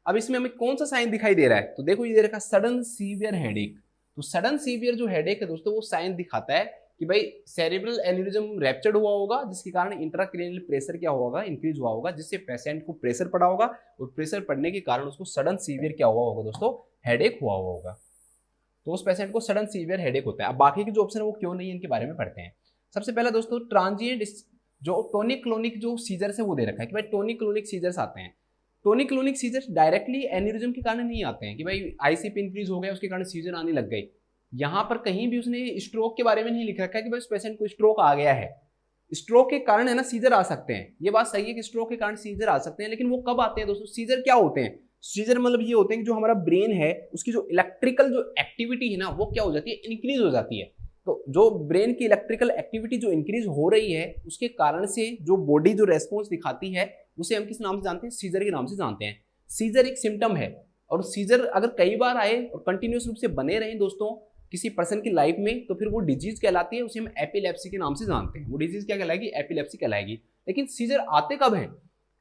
अब इसमें हमें कौन सा साइन दिखाई दे रहा है, तो देखो ये दे रखा सडन सीवियर हेडेक। तो सडन सीवियर जो हेडेक है दोस्तों वो साइन दिखाता है कि भाई सेरिब्रल एन्यूरिज्म रैप्चर्ड हुआ होगा, जिसके कारण इंट्राक्रेनियल प्रेशर क्या हुआ होगा, इंक्रीज हुआ होगा, जिससे पेशेंट को प्रेशर पड़ा होगा, और प्रेशर पड़ने के कारण उसको सडन सीवियर क्या हुआ होगा दोस्तों, हेडेक हुआ होगा। तो उस पेशेंट को सडन सीवियर हेडेक होता है। अब बाकी के जो ऑप्शन है वो क्यों नहीं है इनके बारे में पढ़ते हैं। सबसे पहला दोस्तों ट्रांजिएंट जो टोनिक क्लोनिक जो सीजर्स है वो दे रखा है कि भाई टोनिक क्लोनिक सीजर्स आते हैं। Tonic clonic seizures directly aneurysm के कारण नहीं आते हैं कि भाई आईसीपी इंक्रीज हो गया उसके कारण सीजर आने लग गई। यहाँ पर कहीं भी उसने स्ट्रोक के बारे में नहीं लिख रखा है कि भाई उस पेशेंट को स्ट्रोक आ गया है। स्ट्रोक के कारण है ना सीजर आ सकते हैं, ये बात सही है कि स्ट्रोक के कारण सीजर आ सकते हैं, लेकिन वो कब आते हैं दोस्तों, सीजर क्या होते हैं, सीजर मतलब ये होते हैं कि जो हमारा ब्रेन है उसकी जो इलेक्ट्रिकल जो एक्टिविटी है ना वो क्या हो जाती है, इंक्रीज हो जाती है। तो जो ब्रेन की इलेक्ट्रिकल एक्टिविटी जो इंक्रीज हो रही है उसके कारण से जो बॉडी जो रेस्पॉन्स दिखाती है उसे हम किस नाम से जानते हैं, सीजर के नाम से जानते हैं। सीजर एक सिम्टम है, और सीजर अगर कई बार आए और कंटिन्यूस रूप से बने रहे दोस्तों किसी पर्सन की लाइफ में, तो फिर वो डिजीज कहलाती है, उसे हम एपिलेप्सी के नाम से जानते हैं। वो डिजीज क्या कहलाएगी, एपिलेप्सी कहलाएगी। लेकिन सीजर आते कब हैं?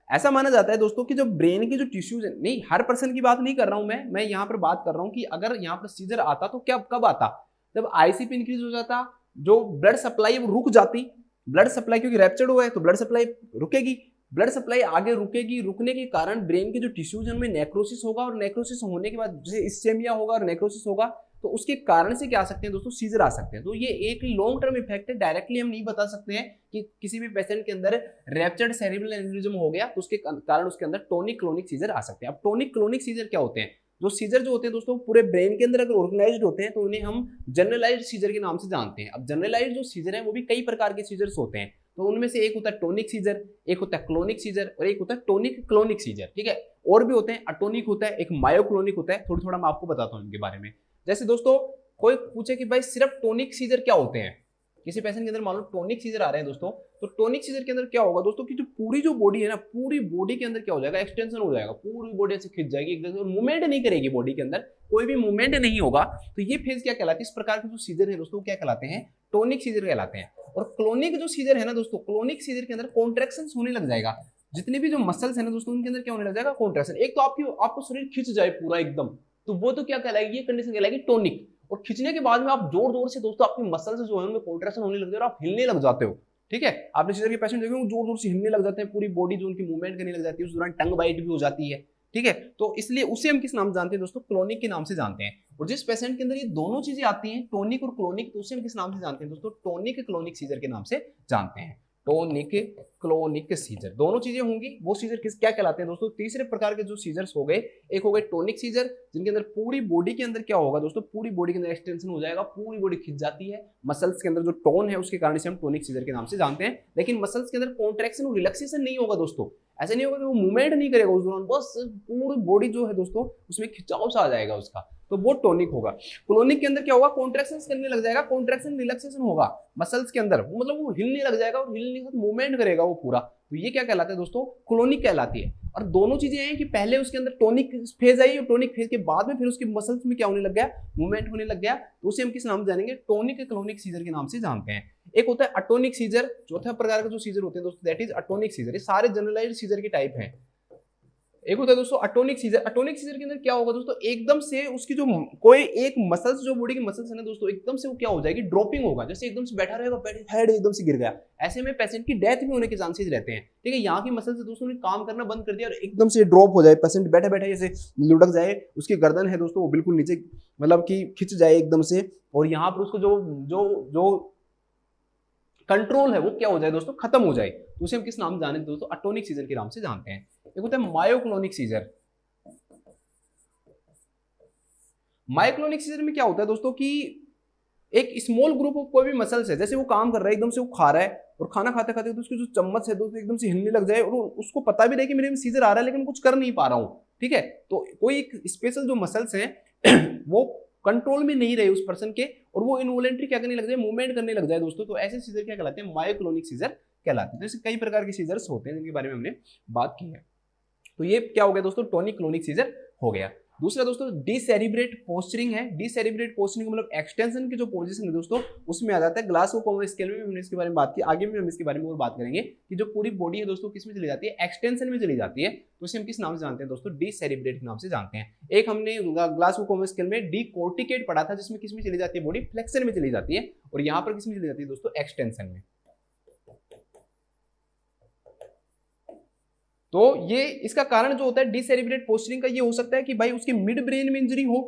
ऐसा माना जाता है दोस्तों कि जो ब्रेन के जो टिश्यूज है, नहीं हर पर्सन की बात नहीं कर रहा हूं मैं यहाँ पर बात कर रहा हूं कि अगर यहाँ पर सीजर आता तो क्या कब आता, जब आईसीपी इंक्रीज हो जाता, जो ब्लड सप्लाई वो रुक जाती, ब्लड सप्लाई क्योंकि रैप्चर्ड हुआ है तो ब्लड सप्लाई रुकेगी, ब्लड सप्लाई आगे रुकेगी, रुकने के कारण ब्रेन के जो टिश्यूज है उनमें नेक्रोसिस होगा, और नेक्रोसिस होने के बाद जैसे इस्चेमिया होगा और नेक्रोसिस होगा, तो उसके कारण से क्या आ सकते हैं दोस्तों, सीजर आ सकते हैं। तो ये एक लॉन्ग टर्म इफेक्ट है, डायरेक्टली हम नहीं बता सकते हैं कि किसी भी पेशेंट के अंदर रैप्चर्ड सेरेब्रल एन्यूरिज्म हो गया तो उसके कारण उसके अंदर टोनिक क्लोनिक सीजर आ सकते हैं। अब टोनिक क्लोनिक सीजर क्या होते हैं? जो सीजर जो होते हैं दोस्तों पूरे ब्रेन के अंदर अगर ऑर्गेनाइज्ड होते हैं तो उन्हें हम जनरलाइज्ड सीजर के नाम से जानते हैं। अब जनरलाइज्ड जो सीजर है वो भी कई प्रकार के सीजर्स होते हैं, तो उनमें से एक होता है टोनिक सीजर, एक होता है क्लोनिक सीजर, और एक होता है टोनिक क्लोनिक सीजर। ठीक है, और भी होते हैं, अटोनिक होता है, एक मायोक्लोनिक होता है, थोड़ा थोड़ा मैं आपको बताता हूँ इनके बारे में। जैसे दोस्तों कोई पूछे कि भाई सिर्फ टोनिक सीजर क्या होते हैं, किसी पेशेंट के अंदर मान लो टोनिक सीजर आ रहे हैं दोस्तों, तो टोनिक सीजर के अंदर क्या होगा दोस्तों कि जो पूरी जो बॉडी है ना, पूरी बॉडी के अंदर क्या हो जाएगा, एक्सटेंशन हो जाएगा, पूरी बॉडी ऐसे खिंच जाएगी एकदम से, मूवमेंट नहीं करेगी बॉडी के अंदर, कोई भी मूवमेंट नहीं होगा। तो ये फेज क्या कहलाती है, इस प्रकार के जो सीजर है दोस्तों क्या कहलाते हैं, टोनिक सीजर कहलाते हैं। और क्लोनिक जो सीजर है ना दोस्तों, क्लोनिक सीजर के अंदर कॉन्ट्रैक्शन होने लग जाएगा, जितने भी जो मसल्स है ना दोस्तों उनके अंदर क्या होने लग जाएगा, कॉन्ट्रैक्शन। एक तो आपको शरीर खिंच जाए पूरा एकदम, तो वो तो क्या कहलाएगी, ये कंडीशन कहलाएगी टोनिक। और खिंचने के बाद में आप जोर जोर से दोस्तों आपकी मसल्स जो है उनमें कॉन्ट्रैक्शन होने लग जाए और आप हिलने लग जाते हो। ठीक है, आपने सीजर के पेशेंट देखे जोर जोर से हिलने लग जाते हैं, पूरी बॉडी जो उनकी मूवमेंट करने लग जाती है, उस दौरान टंग बाइट भी हो जाती है। ठीक है, तो इसलिए उसे हम किस नाम से जानते हैं दोस्तों, क्लोनिक के नाम से जानते हैं। और जिस पेशेंट के अंदर ये दोनों चीजें आती हैं, टोनिक और क्लोनिक, तो उसे हम किस नाम से जानते हैं दोस्तों, टोनिक क्लोनिक सीजर के नाम से जानते हैं। टोनिक क्लोनिक सीजर दोनों चीजें होंगी, वो सीजर क्या कहलाते हैं दोस्तों, तीसरे प्रकार के जो सीजर्स हो गए, एक हो गए टोनिक सीजर, जिनके अंदर पूरी बॉडी के अंदर क्या होगा दोस्तों, पूरी बॉडी के अंदर एक्सटेंशन हो जाएगा, पूरी बॉडी खिंच जाती है, मसल्स के अंदर जो टोन है उसके कारण से हम टोनिक सीजर के नाम से जानते हैं। लेकिन मसल्स के अंदर कॉन्ट्रैक्शन और रिलैक्सेशन नहीं होगा दोस्तों, ऐसा नहीं होगा कि वो मूवमेंट नहीं करेगा उस दौरान, बस पूरी बॉडी जो है दोस्तों उसमें खिंचाव सा आ जाएगा उसका, तो वो टोनिक होगा। क्लोनिक के अंदर क्या होगा, कॉन्ट्रैक्शन करने लग जाएगा, कॉन्ट्रैक्शन रिलैक्सेशन होगा मसल्स के अंदर, मतलब वो हिलने लग जाएगा और हिलने के साथ मूवमेंट करेगा वो पूरा, तो ये क्या कहलाता है दोस्तों, क्लोनिक कहलाती है। और दोनों चीजें हैं कि पहले उसके अंदर टोनिक फेज आई और टोनिक फेज के बाद में फिर उसकी मसल्स में क्या होने लग गया, मूवमेंट होने लग गया, तो उसे हम किस नाम से जानेंगे, टोनिक क्लोनिक सीजर के नाम से जानते हैं। एक होता है अटोनिक सीजर, चौथा प्रकार का जो सीजर होते हैं दोस्तों दैट इज अटोनिक सीजर। ये सारे जनरलाइज्ड सीजर के टाइप हैं। एक होता है दोस्तों अटोनिक सीजर, अटोनिक सीजर के अंदर क्या होगा दोस्तों, एकदम से उसकी जो कोई एक मसल्स जो बॉडी की मसल्स है ना दोस्तों, एकदम से वो क्या हो जाएगी, ड्रॉपिंग होगा, जैसे एकदम से बैठा रहेगा, हेड एकदम से गिर गया, ऐसे में पेशेंट की डेथ भी होने के चांसेस रहते हैं। ठीक है, यहाँ की मसल्स दोस्तों ने काम करना बंद कर दिया और एकदम से ड्रॉप हो जाए, पेशेंट बैठे बैठे जैसे लुढ़क जाए, उसकी गर्दन है दोस्तों वो बिल्कुल नीचे मतलब कि खिंच जाए एकदम से, और यहाँ पर उसको जो जो जो कंट्रोल है वो क्या हो जाए दोस्तों, खत्म हो जाए, तो उसे हम किस नाम से जाने दोस्तों, अटोनिक सीजर के नाम से जानते हैं। एक होता है मायोक्लोनिक सीजर। मायोक्लोनिक सीजर में क्या होता है दोस्तों कि एक स्मॉल ग्रुप ऑफ कोई भी मसल्स है, जैसे वो काम कर रहा है, एकदम से वो खा रहा है और खाना खाते खाते तो उसकी जो चम्मच है दोस्तों एकदम से हिलने लग जाए और उसको पता भी नहीं कि मेरे में सीजर आ रहा है लेकिन कुछ कर नहीं पा रहा हूँ। ठीक है, तो कोई एक स्पेशल जो मसल्स हैं वो कंट्रोल में नहीं रहे उस पर्सन के और वो इनवॉलेंटरी क्या करने लग जाए, मूवमेंट करने लग जाए दोस्तों, तो ऐसे सीजर क्या कहलाते हैं, मायोक्लोनिक सीजर कहलाते हैं। जैसे कई प्रकार के सीजर्स होते हैं जिनके बारे में हमने बात की है। तो ये क्या हो गया दोस्तों, टोनिक क्लोनिक सीजर हो गया। दूसरा दोस्तों डिसेरिब्रेट पोस्चरिंग है। डिसेरिब्रेट पोस्चरिंग मतलब एक्सटेंशन की जो पोजीशन है दोस्तों उसमें आ जाता है। ग्लासगो स्केल में हमने इसके बारे में बात की, आगे भी हम इसके बारे में और बात करेंगे कि जो पूरी बॉडी है दोस्तों किस में चली जाती है, एक्सटेंशन में चली जाती है, तो इसे हम किस नाम से जानते हैं दोस्तों, डिसेरिब्रेट के नाम से जानते हैं। एक हमने ग्लासगो स्केल में डिकोर्टिकेट पढ़ा था जिसमें किस में चली जाती है, बॉडी फ्लेक्शन में चली जाती है, और यहाँ पर किस में चली जाती है दोस्तों, एक्सटेंशन में। तो ये इसका कारण जो होता है डिसेरिब्रेट पोस्चरिंग का ये हो सकता है कि भाई उसके मिड ब्रेन में इंजरी हो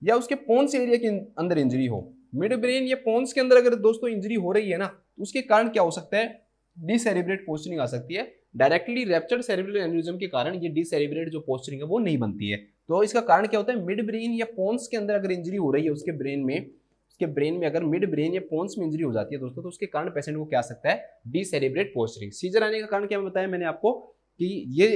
या उसके पोन्स एरिया के अंदर इंजरी हो। मिड ब्रेन या पोन्स के अंदर अगर दोस्तों इंजरी हो रही है ना तो उसके कारण क्या हो सकता है, डिसेरिब्रेट पोस्चरिंग आ सकती है। डायरेक्टली रैप्चर्ड सेरेब्रल एन्यूरिज्म के कारण ये डिसेरिब्रेट जो पोस्चरिंग है वो नहीं बनती है। तो इसका कारण क्या होता है, मिड ब्रेन या पोन्स के अंदर अगर इंजरी हो रही है उसके ब्रेन में अगर मिड ब्रेन या पोन्स में इंजरी हो जाती है दोस्तों तो उसके कारण पेशेंट को क्या आ सकता है, डिसेरिब्रेट पोस्चरिंग। सीजर आने का कारण क्या बताया मैंने आपको कि ये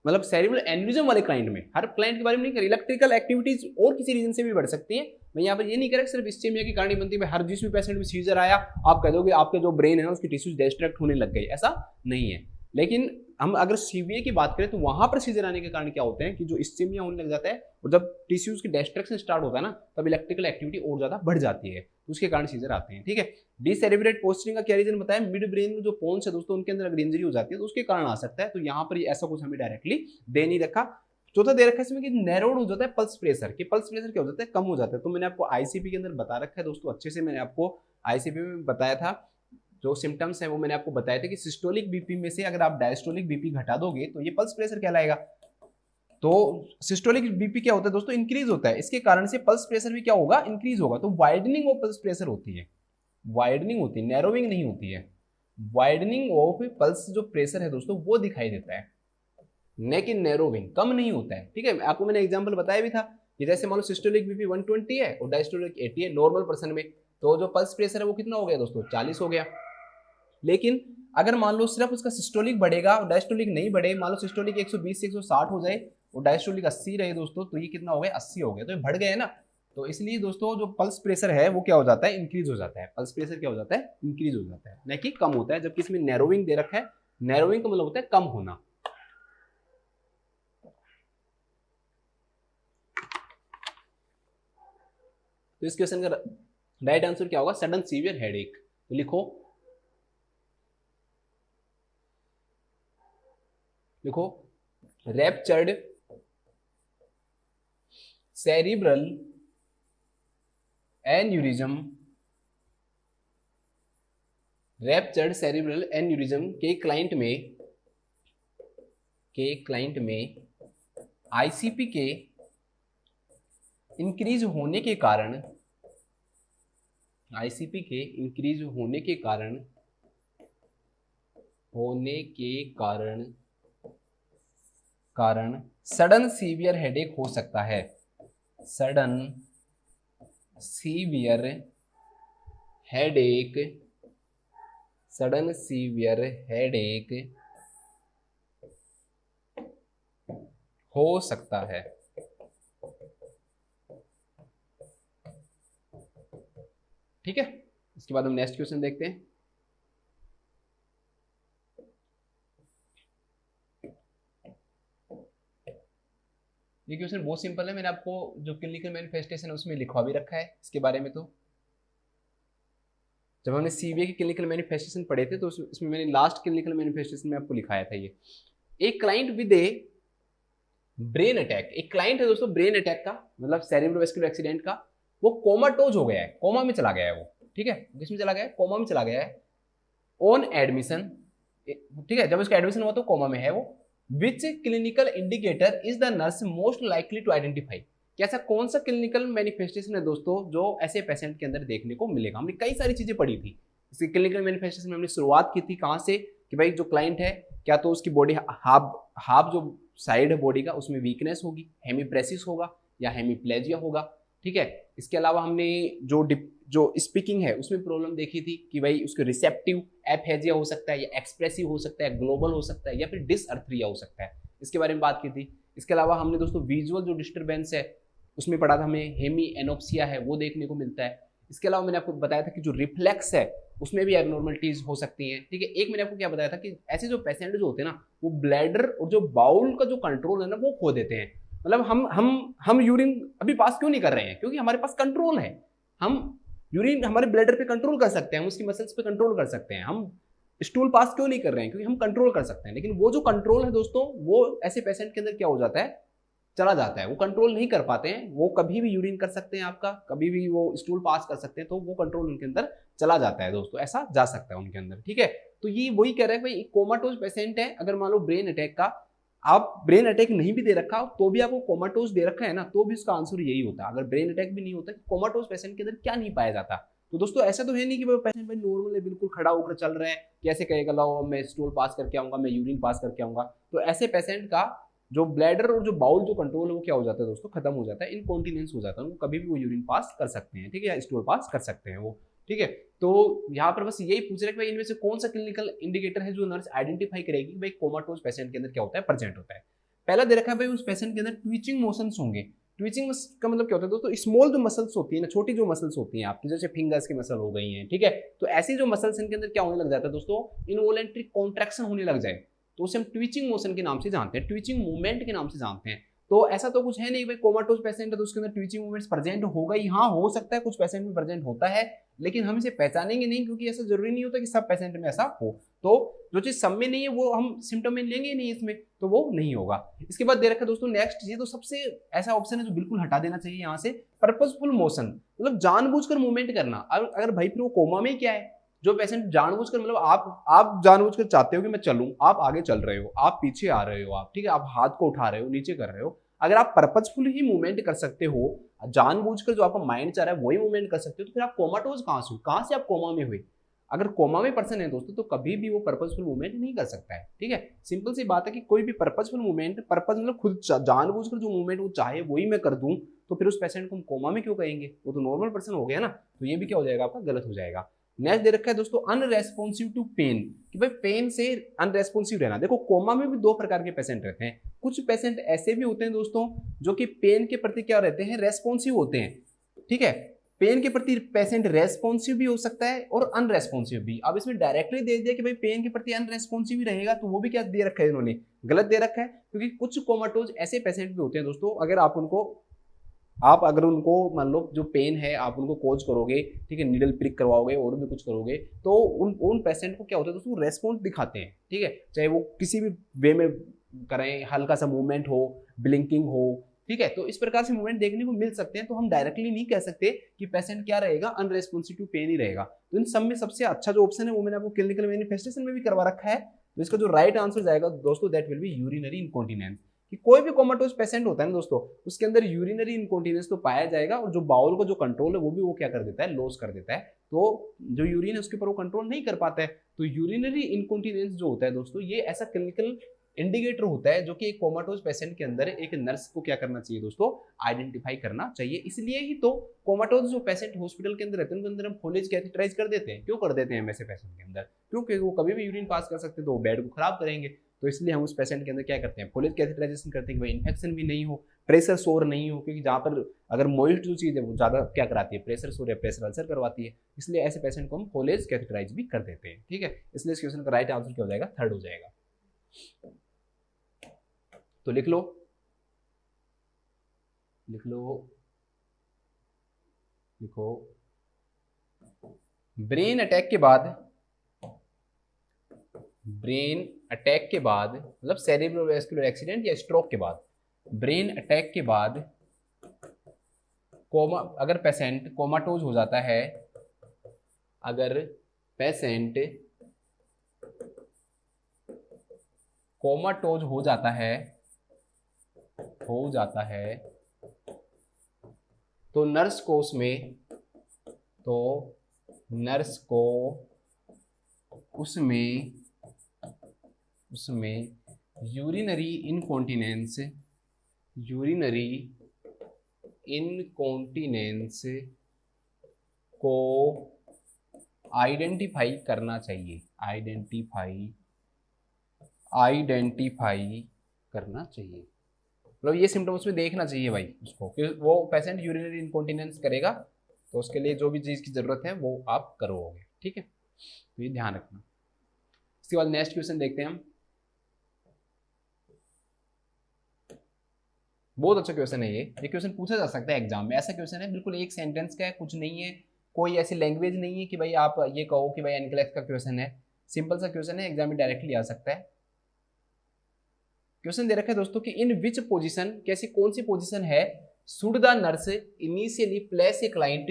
मतलब सेरेब्रल एन्यूरिज्म वाले क्लाइंट में, हर क्लाइंट के बारे में नहीं कर, इलेक्ट्रिकल एक्टिविटीज और किसी रीजन से भी बढ़ सकती हैं, मैं यहाँ पर ये नहीं कह रहा सिर्फ इस्चेमिया की कहानी बनती है हर जिस भी पेशेंट में सीजर आया आप कह दोगे आपके जो ब्रेन है उसकी टिश्यूज डिस्ट्रैक्ट होने लग गई, ऐसा नहीं है। लेकिन हम अगर सीवीए की बात करें तो वहां पर सीजर आने के कारण क्या होते हैं कि जो इस्चेमिया होने लग जाता है और जब टिश्यूज की डिस्ट्रैक्शन स्टार्ट होता है ना तब इलेक्ट्रिकल एक्टिविटी और ज्यादा बढ़ जाती है, तो उसके कारण सीजर आते हैं। ठीक है, डिसेरेब्रेट पोस्चरिंग का क्या रीजन बताया, मिड ब्रेन में जो पोन्स है दोस्तों उनके अंदर अगर इंजरी हो जाती है तो उसके कारण आ सकता है, तो यहाँ पर ऐसा कुछ हमें डायरेक्टली दे नहीं रखा। चौथा दे रखा है इसमें कि नैरोड हो जाता है पल्स प्रेशर, कि पल्स प्रेशर क्या हो जाता है, कम हो जाता है। तो मैंने आपको आईसीपी के अंदर बता रखा है दोस्तों, अच्छे से मैंने आपको आईसीपी में बताया था, जो सिम्टम्स है वो मैंने आपको बताया था कि सिस्टोलिक बीपी में से अगर आप डायस्टोलिक बीपी घटा दोगे तो ये पल्स प्रेशर कहलाएगा। तो सिस्टोलिक बीपी क्या होता है दोस्तों, इंक्रीज होता है, इसके कारण से पल्स प्रेशर भी क्या होगा, इंक्रीज होगा। तो वाइडनिंग ऑफ पल्स प्रेशर होती है, वाइडनिंग होती है, नैरोइंग नहीं होती है। वाइडनिंग ऑफ पल्स जो प्रेशर है दोस्तों वो दिखाई देता है, न कि नैरोइंग, कम नहीं होता है। ठीक है, आपको मैंने एग्जांपल बताया भी था कि जैसे मान लो सिस्टोलिक बीपी 120 है और डायस्टोलिक 80 है नॉर्मल पर्सन में, तो जो पल्स प्रेशर है वो कितना हो गया दोस्तों, 40 हो गया। लेकिन अगर मान लो सिर्फ उसका सिस्टोलिक बढ़ेगा और डायस्टोलिक नहीं बढ़े, मान लो सिस्टोलिक 120 से 160 हो जाए और डायस्टोलिक 80 रहे दोस्तों, तो ये कितना हो गया, 80 हो गया, तो ये बढ़ गए ना। तो इसलिए दोस्तों जो पल्स प्रेशर है वो क्या हो जाता है, इंक्रीज हो जाता है। पल्स प्रेशर क्या हो जाता है, इंक्रीज हो जाता है, न कि कम होता है। जबकि इसमें नैरोइंग दे रखा है, नैरोइंग का मतलब होता है कम होना। तो इस क्वेश्चन का राइट आंसर क्या होगा, सडन सीवियर हेडेक। तो लिखो लिखो raptured cerebral aneurysm, raptured cerebral aneurysm के क्लाइंट में आईसीपी के इंक्रीज होने के कारण, आईसीपी के इंक्रीज होने के कारण सडन सीवियर हेडेक हो सकता है, sudden severe headache, sudden severe headache हो सकता है। ठीक है, इसके बाद हम नेक्स्ट क्वेश्चन देखते हैं। ये क्वेश्चन बहुत सिंपल है, मैंने आपको जो क्लिनिकल मैनिफेस्टेशन है उसमें लिखवा भी रखा है इसके बारे में। तो जब हमने सीवीए के क्लिनिकल मैनिफेस्टेशन पढ़े थे तो उसमें मैंने लास्ट क्लिनिकल मैनिफेस्टेशन में आपको लिखाया था ये, एक client with a brain attack, एक क्लाइंट है दोस्तों ब्रेन अटैक का, मतलब सेरेब्रोवास्कुलर एक्सीडेंट का, वो कोमाटोज हो गया है, कोमा में चला गया है वो। ठीक है, किसमें चला गया है, कोमा में चला गया है ऑन एडमिशन। ठीक है, जब उसका एडमिशन हुआ तो कोमा में है वो। Which clinical indicator is the nurse most likely to identify, कि ऐसा कौन सा क्लिनिकल मैनिफेस्टेशन है दोस्तों जो ऐसे पेशेंट के अंदर देखने को मिलेगा। हमने कई सारी चीजें पढ़ी थी इसके क्लिनिकल मैनिफेस्टेशन में, हमने शुरुआत की थी कहाँ से कि भाई जो क्लाइंट है क्या तो उसकी बॉडी हाफ जो साइड है बॉडी का उसमें वीकनेस होगी, हेमीप्रेसिस होगा या हेमीप्लेजिया होगा। ठीक है, इसके अलावा हमने जो स्पीकिंग है उसमें प्रॉब्लम देखी थी कि भाई उसके रिसेप्टिव एफेजिया हो सकता है या एक्सप्रेसिव हो सकता है, ग्लोबल हो सकता है या फिर डिसअर्थरिया हो सकता है, इसके बारे में बात की थी। इसके अलावा हमने दोस्तों विजुअल जो डिस्टर्बेंस है उसमें पढ़ा था हमें हेमी एनोप्सिया है वो देखने को मिलता है। इसके अलावा मैंने आपको बताया था कि जो रिफ्लेक्स है उसमें भी एबनॉर्मलिटीज हो सकती हैं। ठीक है, एक मैंने आपको क्या बताया था कि ऐसे जो पेशेंट जो होते हैं ना वो ब्लैडर और जो बाउल का जो कंट्रोल है ना वो खो देते हैं। मतलब हम यूरिन अभी पास क्यों नहीं कर रहे हैं, क्योंकि हमारे पास कंट्रोल है, हम यूरिन हमारे ब्लैडर पे कंट्रोल कर सकते हैं, हम उसकी मसल्स पे कंट्रोल कर सकते हैं। हम स्टूल पास क्यों नहीं कर रहे हैं, क्योंकि हम कंट्रोल कर सकते हैं। लेकिन वो जो कंट्रोल है दोस्तों वो ऐसे पेशेंट के अंदर क्या हो जाता है, चला जाता है, वो कंट्रोल नहीं कर पाते हैं, वो कभी भी यूरिन कर सकते हैं आपका, कभी भी वो स्टूल पास कर सकते हैं, तो वो कंट्रोल उनके अंदर चला जाता है दोस्तों, ऐसा जा सकता है उनके अंदर। ठीक है, तो ये वही कह रहा है भाई कोमाटोज पेशेंट है, अगर मान लो ब्रेन अटैक का आप ब्रेन अटैक नहीं भी दे रखा तो भी आपको कोमाटोज दे रखा है ना, तो भी उसका आंसर यही होता है। अगर ब्रेन अटैक भी नहीं होता कोमाटोज पेशेंट के अंदर क्या नहीं पाया जाता। तो दोस्तों ऐसा तो है नहीं कि वो पेशेंट भाई नॉर्मल है, बिल्कुल खड़ा होकर चल रहा है, कैसे कहेगा लाओ मैं स्टूल पास करके आऊंगा, मैं यूरिन पास करके आऊंगा। तो ऐसे पेशेंट का जो ब्लैडर और जो बाउल जो कंट्रोल है वो क्या हो जाता है दोस्तों, खत्म हो जाता है, इनकॉन्टिनेंस हो जाता है, उनको कभी भी वो यूरिन पास कर सकते हैं। ठीक है, या स्टूल पास कर सकते हैं वो। ठीक है, तो यहाँ पर बस यही पूछ रहे हैं कि भाई इनमें से कौन सा क्लिनिकल इंडिकेटर है जो नर्स आइडेंटिफाई करेगी कि भाई कोमाटोज पेशेंट के अंदर क्या होता है, प्रेजेंट होता है। पहला दे रखा है भाई उस पेशेंट के अंदर ट्विचिंग मोशंस होंगे। ट्विचिंग का मतलब क्या होता है दोस्तों, स्मॉल जो मसल्स होती है ना, छोटी जो मसल्स होती हैं आपकी, जैसे फिंगर्स की मसल हो गई हैं, ठीक है, तो ऐसी जो मसल्स इनके अंदर क्या होने लग जाता है दोस्तों, इनवॉलेंटरी कॉन्ट्रैक्शन होने लग जाए, तो उसे हम ट्विचिंग मोशन के नाम से जानते हैं, ट्विचिंग मूवमेंट के नाम से जानते हैं। तो ऐसा तो कुछ है नहीं भाई, कोमाटोज पेशेंट है तो उसके अंदर ट्विचिंग मूवमेंट्स प्रेजेंट होगा ही, हाँ हो सकता है कुछ पेशेंट में प्रेजेंट होता है, लेकिन हम इसे पहचानेंगे नहीं, क्योंकि ऐसा जरूरी नहीं होता कि सब पेशेंट में ऐसा हो। तो जो चीज सब में नहीं है वो हम सिम्टम में लेंगे नहीं इसमें, तो वो नहीं होगा। इसके बाद दे रखा है दोस्तों नेक्स्ट, ये तो सबसे ऐसा ऑप्शन है जो बिल्कुल हटा देना चाहिए यहाँ से, पर्पसफुल मोशन, मतलब जानबूझकर मूवमेंट करना। अगर भाई फिर वो कोमा में क्या है, जो पेशेंट जानबूझकर, मतलब आप जानबूझकर चाहते हो कि मैं चलूं, आप आगे चल रहे हो, आप पीछे आ रहे हो, आप ठीक है, आप हाथ को उठा रहे हो, नीचे कर रहे हो, अगर आप पर्पसफुल ही मूवमेंट कर सकते हो, जानबूझकर जो आपका माइंड चाह रहा है वही मूवमेंट कर सकते हो, तो फिर आप कोमाटोज कहां से आप कोमा में हुए। अगर कोमा में पर्सन है दोस्तों तो कभी भी वो पर्पसफुल मूवमेंट नहीं कर सकता है, ठीक है। सिंपल सी बात है कि कोई भी पर्पसफुल मूवमेंट, पर्पस मतलब खुद जानबूझकर जो मूवमेंट वो चाहे वही मैं कर दूं, तो फिर उस पेशेंट को हम कोमा में क्यों कहेंगे, वो तो नॉर्मल पर्सन हो गया ना, तो ये भी क्या हो जाएगा आपका, गलत हो जाएगा। नेक्स्ट दे रखा है दोस्तों अनरेस्पॉन्सिव टू पेन, कि भाई पेन से अनरेस्पॉन्सिव रहना। देखो कोमा में भी दो प्रकार के पेशेंट रहते हैं, कुछ पेशेंट ऐसे भी होते हैं दोस्तों जो कि पेन के प्रति क्या रहते हैं, रेस्पॉन्सिव होते हैं, ठीक है। पेन के प्रति पेशेंट रेस्पॉन्सिव भी हो सकता है और अनरेस्पॉन्सिव भी। अब इसमें डायरेक्टली दे दिया कि भाई पेन के प्रति अनरेस्पॉन्सिव ही रहेगा, तो वो भी क्या दे रखा है इन्होंने, गलत दे रखा है, क्योंकि कुछ कोमाटोज ऐसे पेशेंट भी होते हैं दोस्तों, अगर उनको मान लो जो पेन है आप उनको कोच करोगे, ठीक है, नीडल प्रिक करवाओगे और भी कुछ करोगे, तो उन पेशेंट को क्या होता है दोस्तों, रेस्पॉन्स दिखाते हैं, ठीक है, चाहे वो किसी भी वे में करें, हल्का सा मूवमेंट हो, ब्लिंकिंग हो, ठीक है, तो इस प्रकार से मूवमेंट देखने को मिल सकते हैं। तो हम डायरेक्टली नहीं कह सकते कि पेशेंट क्या रहेगा, अनरेस्पॉन्सिव टू पेन ही रहेगा। तो इन सब में सबसे अच्छा जो ऑप्शन है वो मैंने आपको क्लिनिकल मैनिफेस्टेशन में भी करवा रखा है, तो इसका जो राइट आंसर जाएगा दोस्तों, that will B urinary incontinence. कि कोई भी कोमाटोज पेशेंट होता है ना दोस्तों, उसके अंदर यूरिनरी इनकॉन्टिनेंस तो पाया जाएगा, और जो बाउल का जो कंट्रोल है वो भी वो क्या कर देता है, लॉस कर देता है। तो जो यूरिन है उसके ऊपर वो कंट्रोल नहीं कर पाता है। तो यूरिनरी इनकॉन्टिनेंस जो होता है दोस्तों, ये ऐसा क्लिनिकल इंडिकेटर होता है जो कि एक कोमाटोज पेशेंट के अंदर एक नर्स को क्या करना चाहिए दोस्तों, आइडेंटिफाई करना चाहिए। इसलिए ही तो कोमाटोज जो पेशेंट हॉस्पिटल के अंदर रहते हैं उनके अंदर हम फोलेज कैथेटराइज कर देते हैं। क्यों कर देते हैं ऐसे पेशेंट के अंदर, क्योंकि वो कभी भी यूरिन पास कर सकते हैं तो वो बेड को खराब करेंगे, तो इसलिए हम उस पेशेंट के अंदर क्या करते हैं, फोलेज कैथेटराइजेशन करते हैं कि भाई इन्फेक्शन भी नहीं हो, प्रेशर सोर नहीं हो, क्योंकि जहाँ पर अगर मॉइस्ट जो चीज़ है वो ज़्यादा क्या कराती है, प्रेशर सोर या प्रेशर अल्सर करवाती है, इसलिए ऐसे पेशेंट को हम फोलेज कैथेटराइज भी कर देते हैं, ठीक है। इसलिए इस क्वेश्चन का राइट आंसर क्या हो जाएगा, थर्ड हो जाएगा। तो लिख लो लिखो, ब्रेन अटैक के बाद मतलब सेरेब्रोवास्कुलर एक्सीडेंट या स्ट्रोक के बाद, ब्रेन अटैक के बाद कोमा, अगर पेशेंट कोमाटोज हो जाता है, अगर पेशेंट कोमाटोज हो जाता है तो नर्स को उसमें यूरिनरी इनकॉन्टिनेंस को आइडेंटिफाई करना चाहिए, मतलब ये सिम्टम उसमें देखना चाहिए भाई उसको, कि वो पेशेंट यूरिनरी इनकॉन्टिनेंस करेगा, तो उसके लिए जो भी चीज़ की जरूरत है वो आप करोगे, ठीक है, तो ये ध्यान रखना। इसके बाद नेक्स्ट क्वेश्चन देखते हैं हम। बहुत अच्छा क्वेश्चन है ये क्वेश्चन पूछा जा सकता है एग्जाम में। ऐसा क्वेश्चन है बिल्कुल एक सेंटेंस का है, कुछ नहीं है, कोई ऐसी लैंग्वेज नहीं है कि भाई आप ये कहो कि भाई एनक्लेक्स का क्वेश्चन है, सिंपल सा क्वेश्चन है, एग्जाम में डायरेक्टली आ सकता है। क्वेश्चन दे रखा है दोस्तों कि इन विच पोजीशन, कैसी कौन सी पोजीशन है, should the nurse initially place a client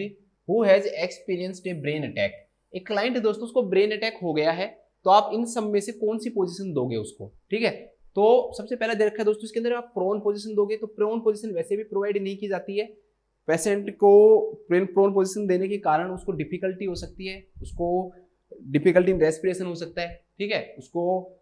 who has experienced A brain attack. एक क्लाइंट है दोस्तों, उसको ब्रेन अटैक हो गया है, तो आप इन सब में से कौन सी पोजीशन दोगे उसको, ठीक है। तो सबसे पहला दे रखा है दोस्तों, इसके अंदर आप प्रोन पोजीशन दोगे, तो प्रोन पोजीशन वैसे भी प्रोवाइड नहीं की जाती है। पेशेंट को प्रोन पोजीशन देने के कारण उसको डिफिकल्टी हो सकती है, उसको डिफिकल्टी इन रेस्पिरेशन हो सकता है, ठीक है, उसको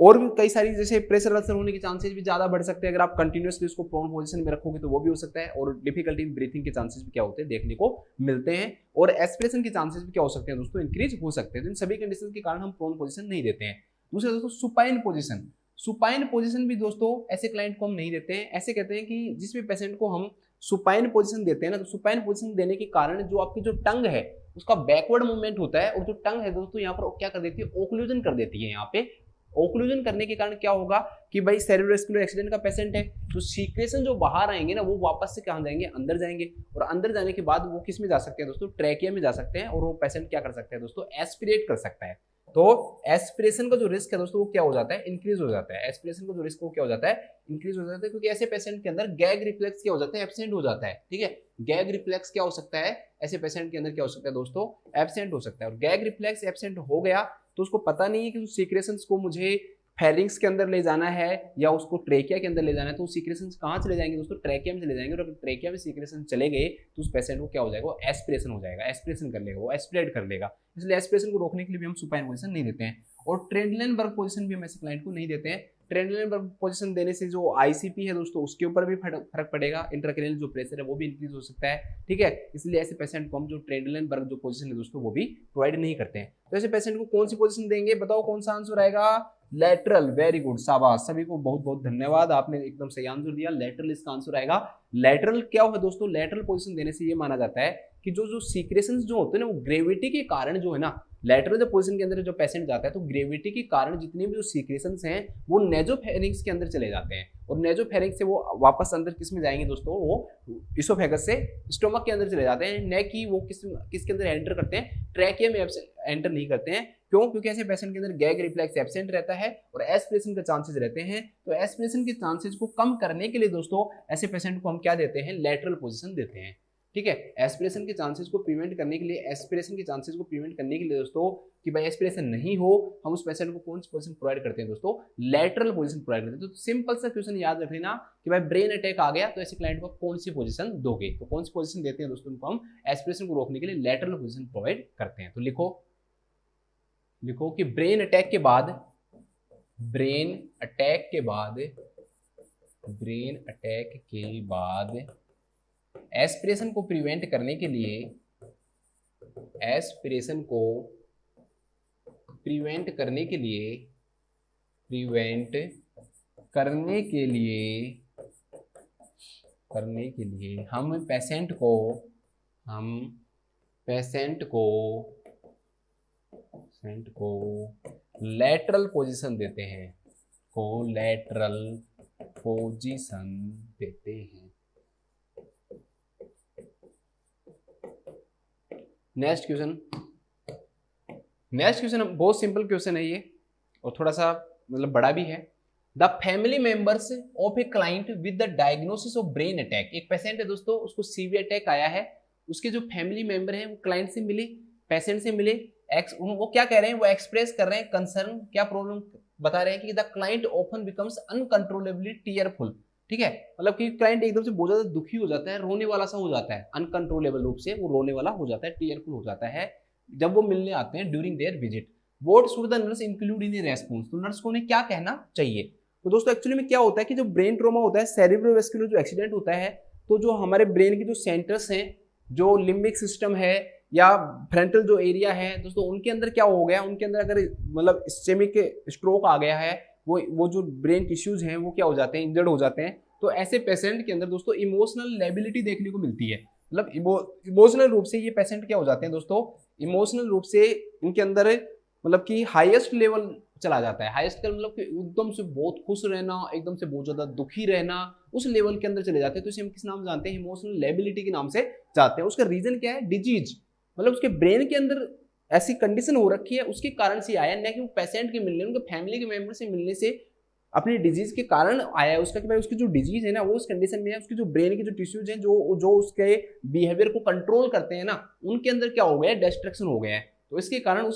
और भी कई सारी जैसे प्रेशर अल्सर होने के चांसेस भी ज्यादा बढ़ सकते हैं अगर आप कंटिन्यूअसली उसको प्रोन पोजीशन में रखोगे, तो वो भी हो सकता है। और डिफिकल्टी इन ब्रीथिंग के चांसेस भी क्या होते हैं, देखने को मिलते हैं, और एस्पिरेशन के चांसेस भी क्या हो सकते हैं दोस्तों, इंक्रीज हो सकते हैं। तो इन सभी कंडीशन के कारण हम प्रोन पोजीशन नहीं देते हैं। दूसरा दोस्तों सुपाइन पोजीशन, सुपाइन पोजीशन भी दोस्तों ऐसे क्लाइंट को हम नहीं देते हैं। ऐसे कहते हैं कि जिस भी पेशेंट को हम सुपाइन पोजीशन देते हैं ना, तो सुपाइन पोजीशन देने के कारण जो आपकी जो टंग है उसका बैकवर्ड मूवमेंट होता है, और जो टंग है दोस्तों यहाँ पर क्या कर देती है, ओक्लूजन कर देती है। यहाँ पे ओक्लूजन करने के कारण क्या होगा कि भाई सेरेब्रोवास्कुलर एक्सीडेंट का पेशेंट है, तो सीक्रेशन जो बाहर आएंगे ना वो वापस से कहाँ जाएंगे, अंदर जाएंगे, और अंदर जाने के बाद वो किस में जा सकते हैं दोस्तों, ट्रैकिया में जा सकते हैं, और वो पेशेंट क्या कर सकता है दोस्तों, एस्पिरेट कर सकता है। तो एस्पिरेशन का जो रिस्क है दोस्तों वो क्या हो जाता है, इंक्रीज हो जाता है। एस्पिरेशन का जो रिस्क वो क्या हो जाता है, इंक्रीज हो जाता है, क्योंकि ऐसे पेशेंट के अंदर गैग रिफ्लेक्स क्या हो जाता है, एब्सेंट हो जाता है। ठीक है, गैग रिफ्लेक्स क्या हो सकता है, ऐसे पेशेंट के अंदर क्या हो सकता है दोस्तों, एब्सेंट हो सकता है। और गैग रिफ्लेक्स एब्सेंट हो गया तो उसको पता नहीं है कि सीक्रेशंस को मुझे फेरिंग्स के अंदर ले जाना है या उसको ट्रेकिया के अंदर ले जाना है, तो सीक्रेशंस कहाँ चले जाएंगे दोस्तों, ट्रेकिया में चले जाएंगे। और अगर ट्रेकिया में सीक्रेशन चले गए तो उस पेशेंट को क्या हो जाएगा, एस्पिरेशन हो जाएगा, एस्पिरेशन कर लेगा, वो एस्पिरेट कर लेगा। इसलिए एस्पिरेशन को रोकने के लिए भी हम सुपाइन पोजीशन नहीं देते हैं। और ट्रेंडलेनबर्ग पोजीशन भी हम ऐसे क्लाइंट को नहीं देते हैं। ट्रेंडलेनबर्ग पोजीशन देने से जो आईसीपी है दोस्तों उसके ऊपर भी फर्क पड़ेगा, इंट्राक्रैनियल जो प्रेशर है वो भी इंक्रीज हो सकता है। ठीक है, इसलिए ऐसे पेशेंट को हम जो ट्रेंडलेनबर्ग जो पोजीशन है दोस्तों वो भी प्रोवाइड नहीं करते हैं। तो ऐसे पेशेंट को कौन सी पोजीशन देंगे, बताओ कौन सा आंसर आएगा, लेटरल। वेरी गुड, शाबाश, सभी को बहुत बहुत धन्यवाद, आपने एकदम सही आंसर दिया, लेटरल इसका आंसर आएगा। लेटरल क्या होगा दोस्तों, लेटरल पोजीशन देने से ये माना जाता है कि जो सीक्रेशंस जो होते हैं ना वो ग्रेविटी के कारण जो है ना, लेटरल जो पोजीशन के अंदर जो पेशेंट जाता है तो ग्रेविटी के कारण जितने भी जो सीक्रेशंस हैं वो नेजोफेरिंक्स के अंदर चले जाते हैं, और नेजोफेरिंक्स से वो वापस अंदर किस में जाएंगे दोस्तों, वो इसोफेगस से स्टोमक के अंदर चले जाते हैं, न कि वो किसके अंदर एंटर करते हैं, ट्रैकिया में एंटर नहीं करते हैं। क्यों, क्योंकि ऐसे पेशेंट के अंदर गैग रिफ्लेक्स एब्सेंट रहता है और एस्पिरेशन के चांसेस रहते हैं। तो एस्पिरेशन के चांसेस को कम करने के लिए दोस्तों ऐसे पेशेंट को हम क्या देते हैं, लेटरल पोजीशन देते हैं। ठीक है, एस्पिरेशन के चांसेस को प्रिवेंट करने के लिए, एस्पिरेशन के चांसेस को प्रिवेंट करने के लिए दोस्तों कि भाई एस्पिरेशन नहीं हो, हम उस पेशेंट को कौन सी पोजीशन प्रोवाइड करते हैं दोस्तों, लेटरल पोजीशन प्रोवाइड करते हैं। तो सिंपल सा क्वेश्चन याद रख लेना कि भाई ब्रेन अटैक आ गया तो ऐसे क्लाइंट को कौन सी पोजीशन दोगे, तो कौन सी पोजीशन देते हैं दोस्तों, उनको हम एस्पिरेशन को रोकने के लिए लेटरल पोजीशन प्रोवाइड करते हैं। तो लिखो कि ब्रेन अटैक के बाद एस्पिरेशन को प्रिवेंट करने के लिए हम पेशेंट को लेटरल पोजीशन देते हैं, नेक्स्ट क्वेश्चन बहुत सिंपल क्वेश्चन है ये, और थोड़ा सा मतलब बड़ा भी है। The family members of a client with the diagnosis of brain attack, एक पेशेंट है दोस्तों, उसको सीवियर अटैक आया है, उसके जो फैमिली मेंबर हैं वो क्लाइंट से मिले, पेशेंट से मिले, वो क्या कह रहे हैं, वो एक्सप्रेस कर रहे हैं कंसर्न, क्या प्रॉब्लम बता रहे हैं कि the client often becomes uncontrollably tearful. ठीक है, मतलब कि क्लाइंट एकदम से बहुत ज्यादा दुखी हो जाता है, रोने वाला सा हो जाता है, अनकंट्रोलेबल रूप से वो रोने वाला हो जाता है, टीयरफुल हो जाता है जब वो मिलने आते हैं during their visit. What should the nurse include in A response, तो नर्स को उन्हें क्या कहना चाहिए। तो दोस्तों एक्चुअली में क्या होता है कि जो ब्रेन ट्रॉमा होता है, सेरेब्रोवास्कुलर जो एक्सीडेंट होता है, तो जो हमारे ब्रेन की जो सेंटर्स हैं, जो लिम्बिक सिस्टम है या फ्रंटल जो एरिया है दोस्तों, उनके अंदर क्या हो गया, उनके अंदर अगर मतलब इस्केमिक स्ट्रोक आ गया है, वो जो ब्रेन टिश्यूज हैं वो क्या हो जाते हैं, इंजर्ड हो जाते हैं। तो ऐसे पेशेंट के अंदर दोस्तों इमोशनल लेबिलिटी देखने को मिलती है, मतलब इमोशनल रूप से ये पेशेंट क्या हो जाते हैं दोस्तों, इमोशनल रूप से इनके अंदर मतलब कि हाईएस्ट लेवल चला जाता है। हाईएस्ट का मतलब कि एकदम से बहुत खुश रहना, एकदम से बहुत ज्यादा दुखी रहना, उस लेवल के अंदर चले जाते हैं। तो इसे हम किस नाम जानते हैं, इमोशनल लेबिलिटी के नाम से जानते हैं। उसका रीजन क्या है, डिजीज, मतलब उसके ब्रेन के अंदर ऐसी कंडीशन हो रखी है, उसके कारण से आया, न कि वो पेशेंट के मिलने, उनके फैमिली के मेंबर से मिलने से अपनी डिजीज के कारण आया है उसका, कि भाई उसकी जो डिजीज है ना वो उस कंडीशन में है, उसकी जो ब्रेन की जो टिश्यूज हैं जो उसके बिहेवियर को कंट्रोल करते हैं ना, उनके अंदर क्या हो गया है, डिस्ट्रक्शन हो गया है। तो इसके कारण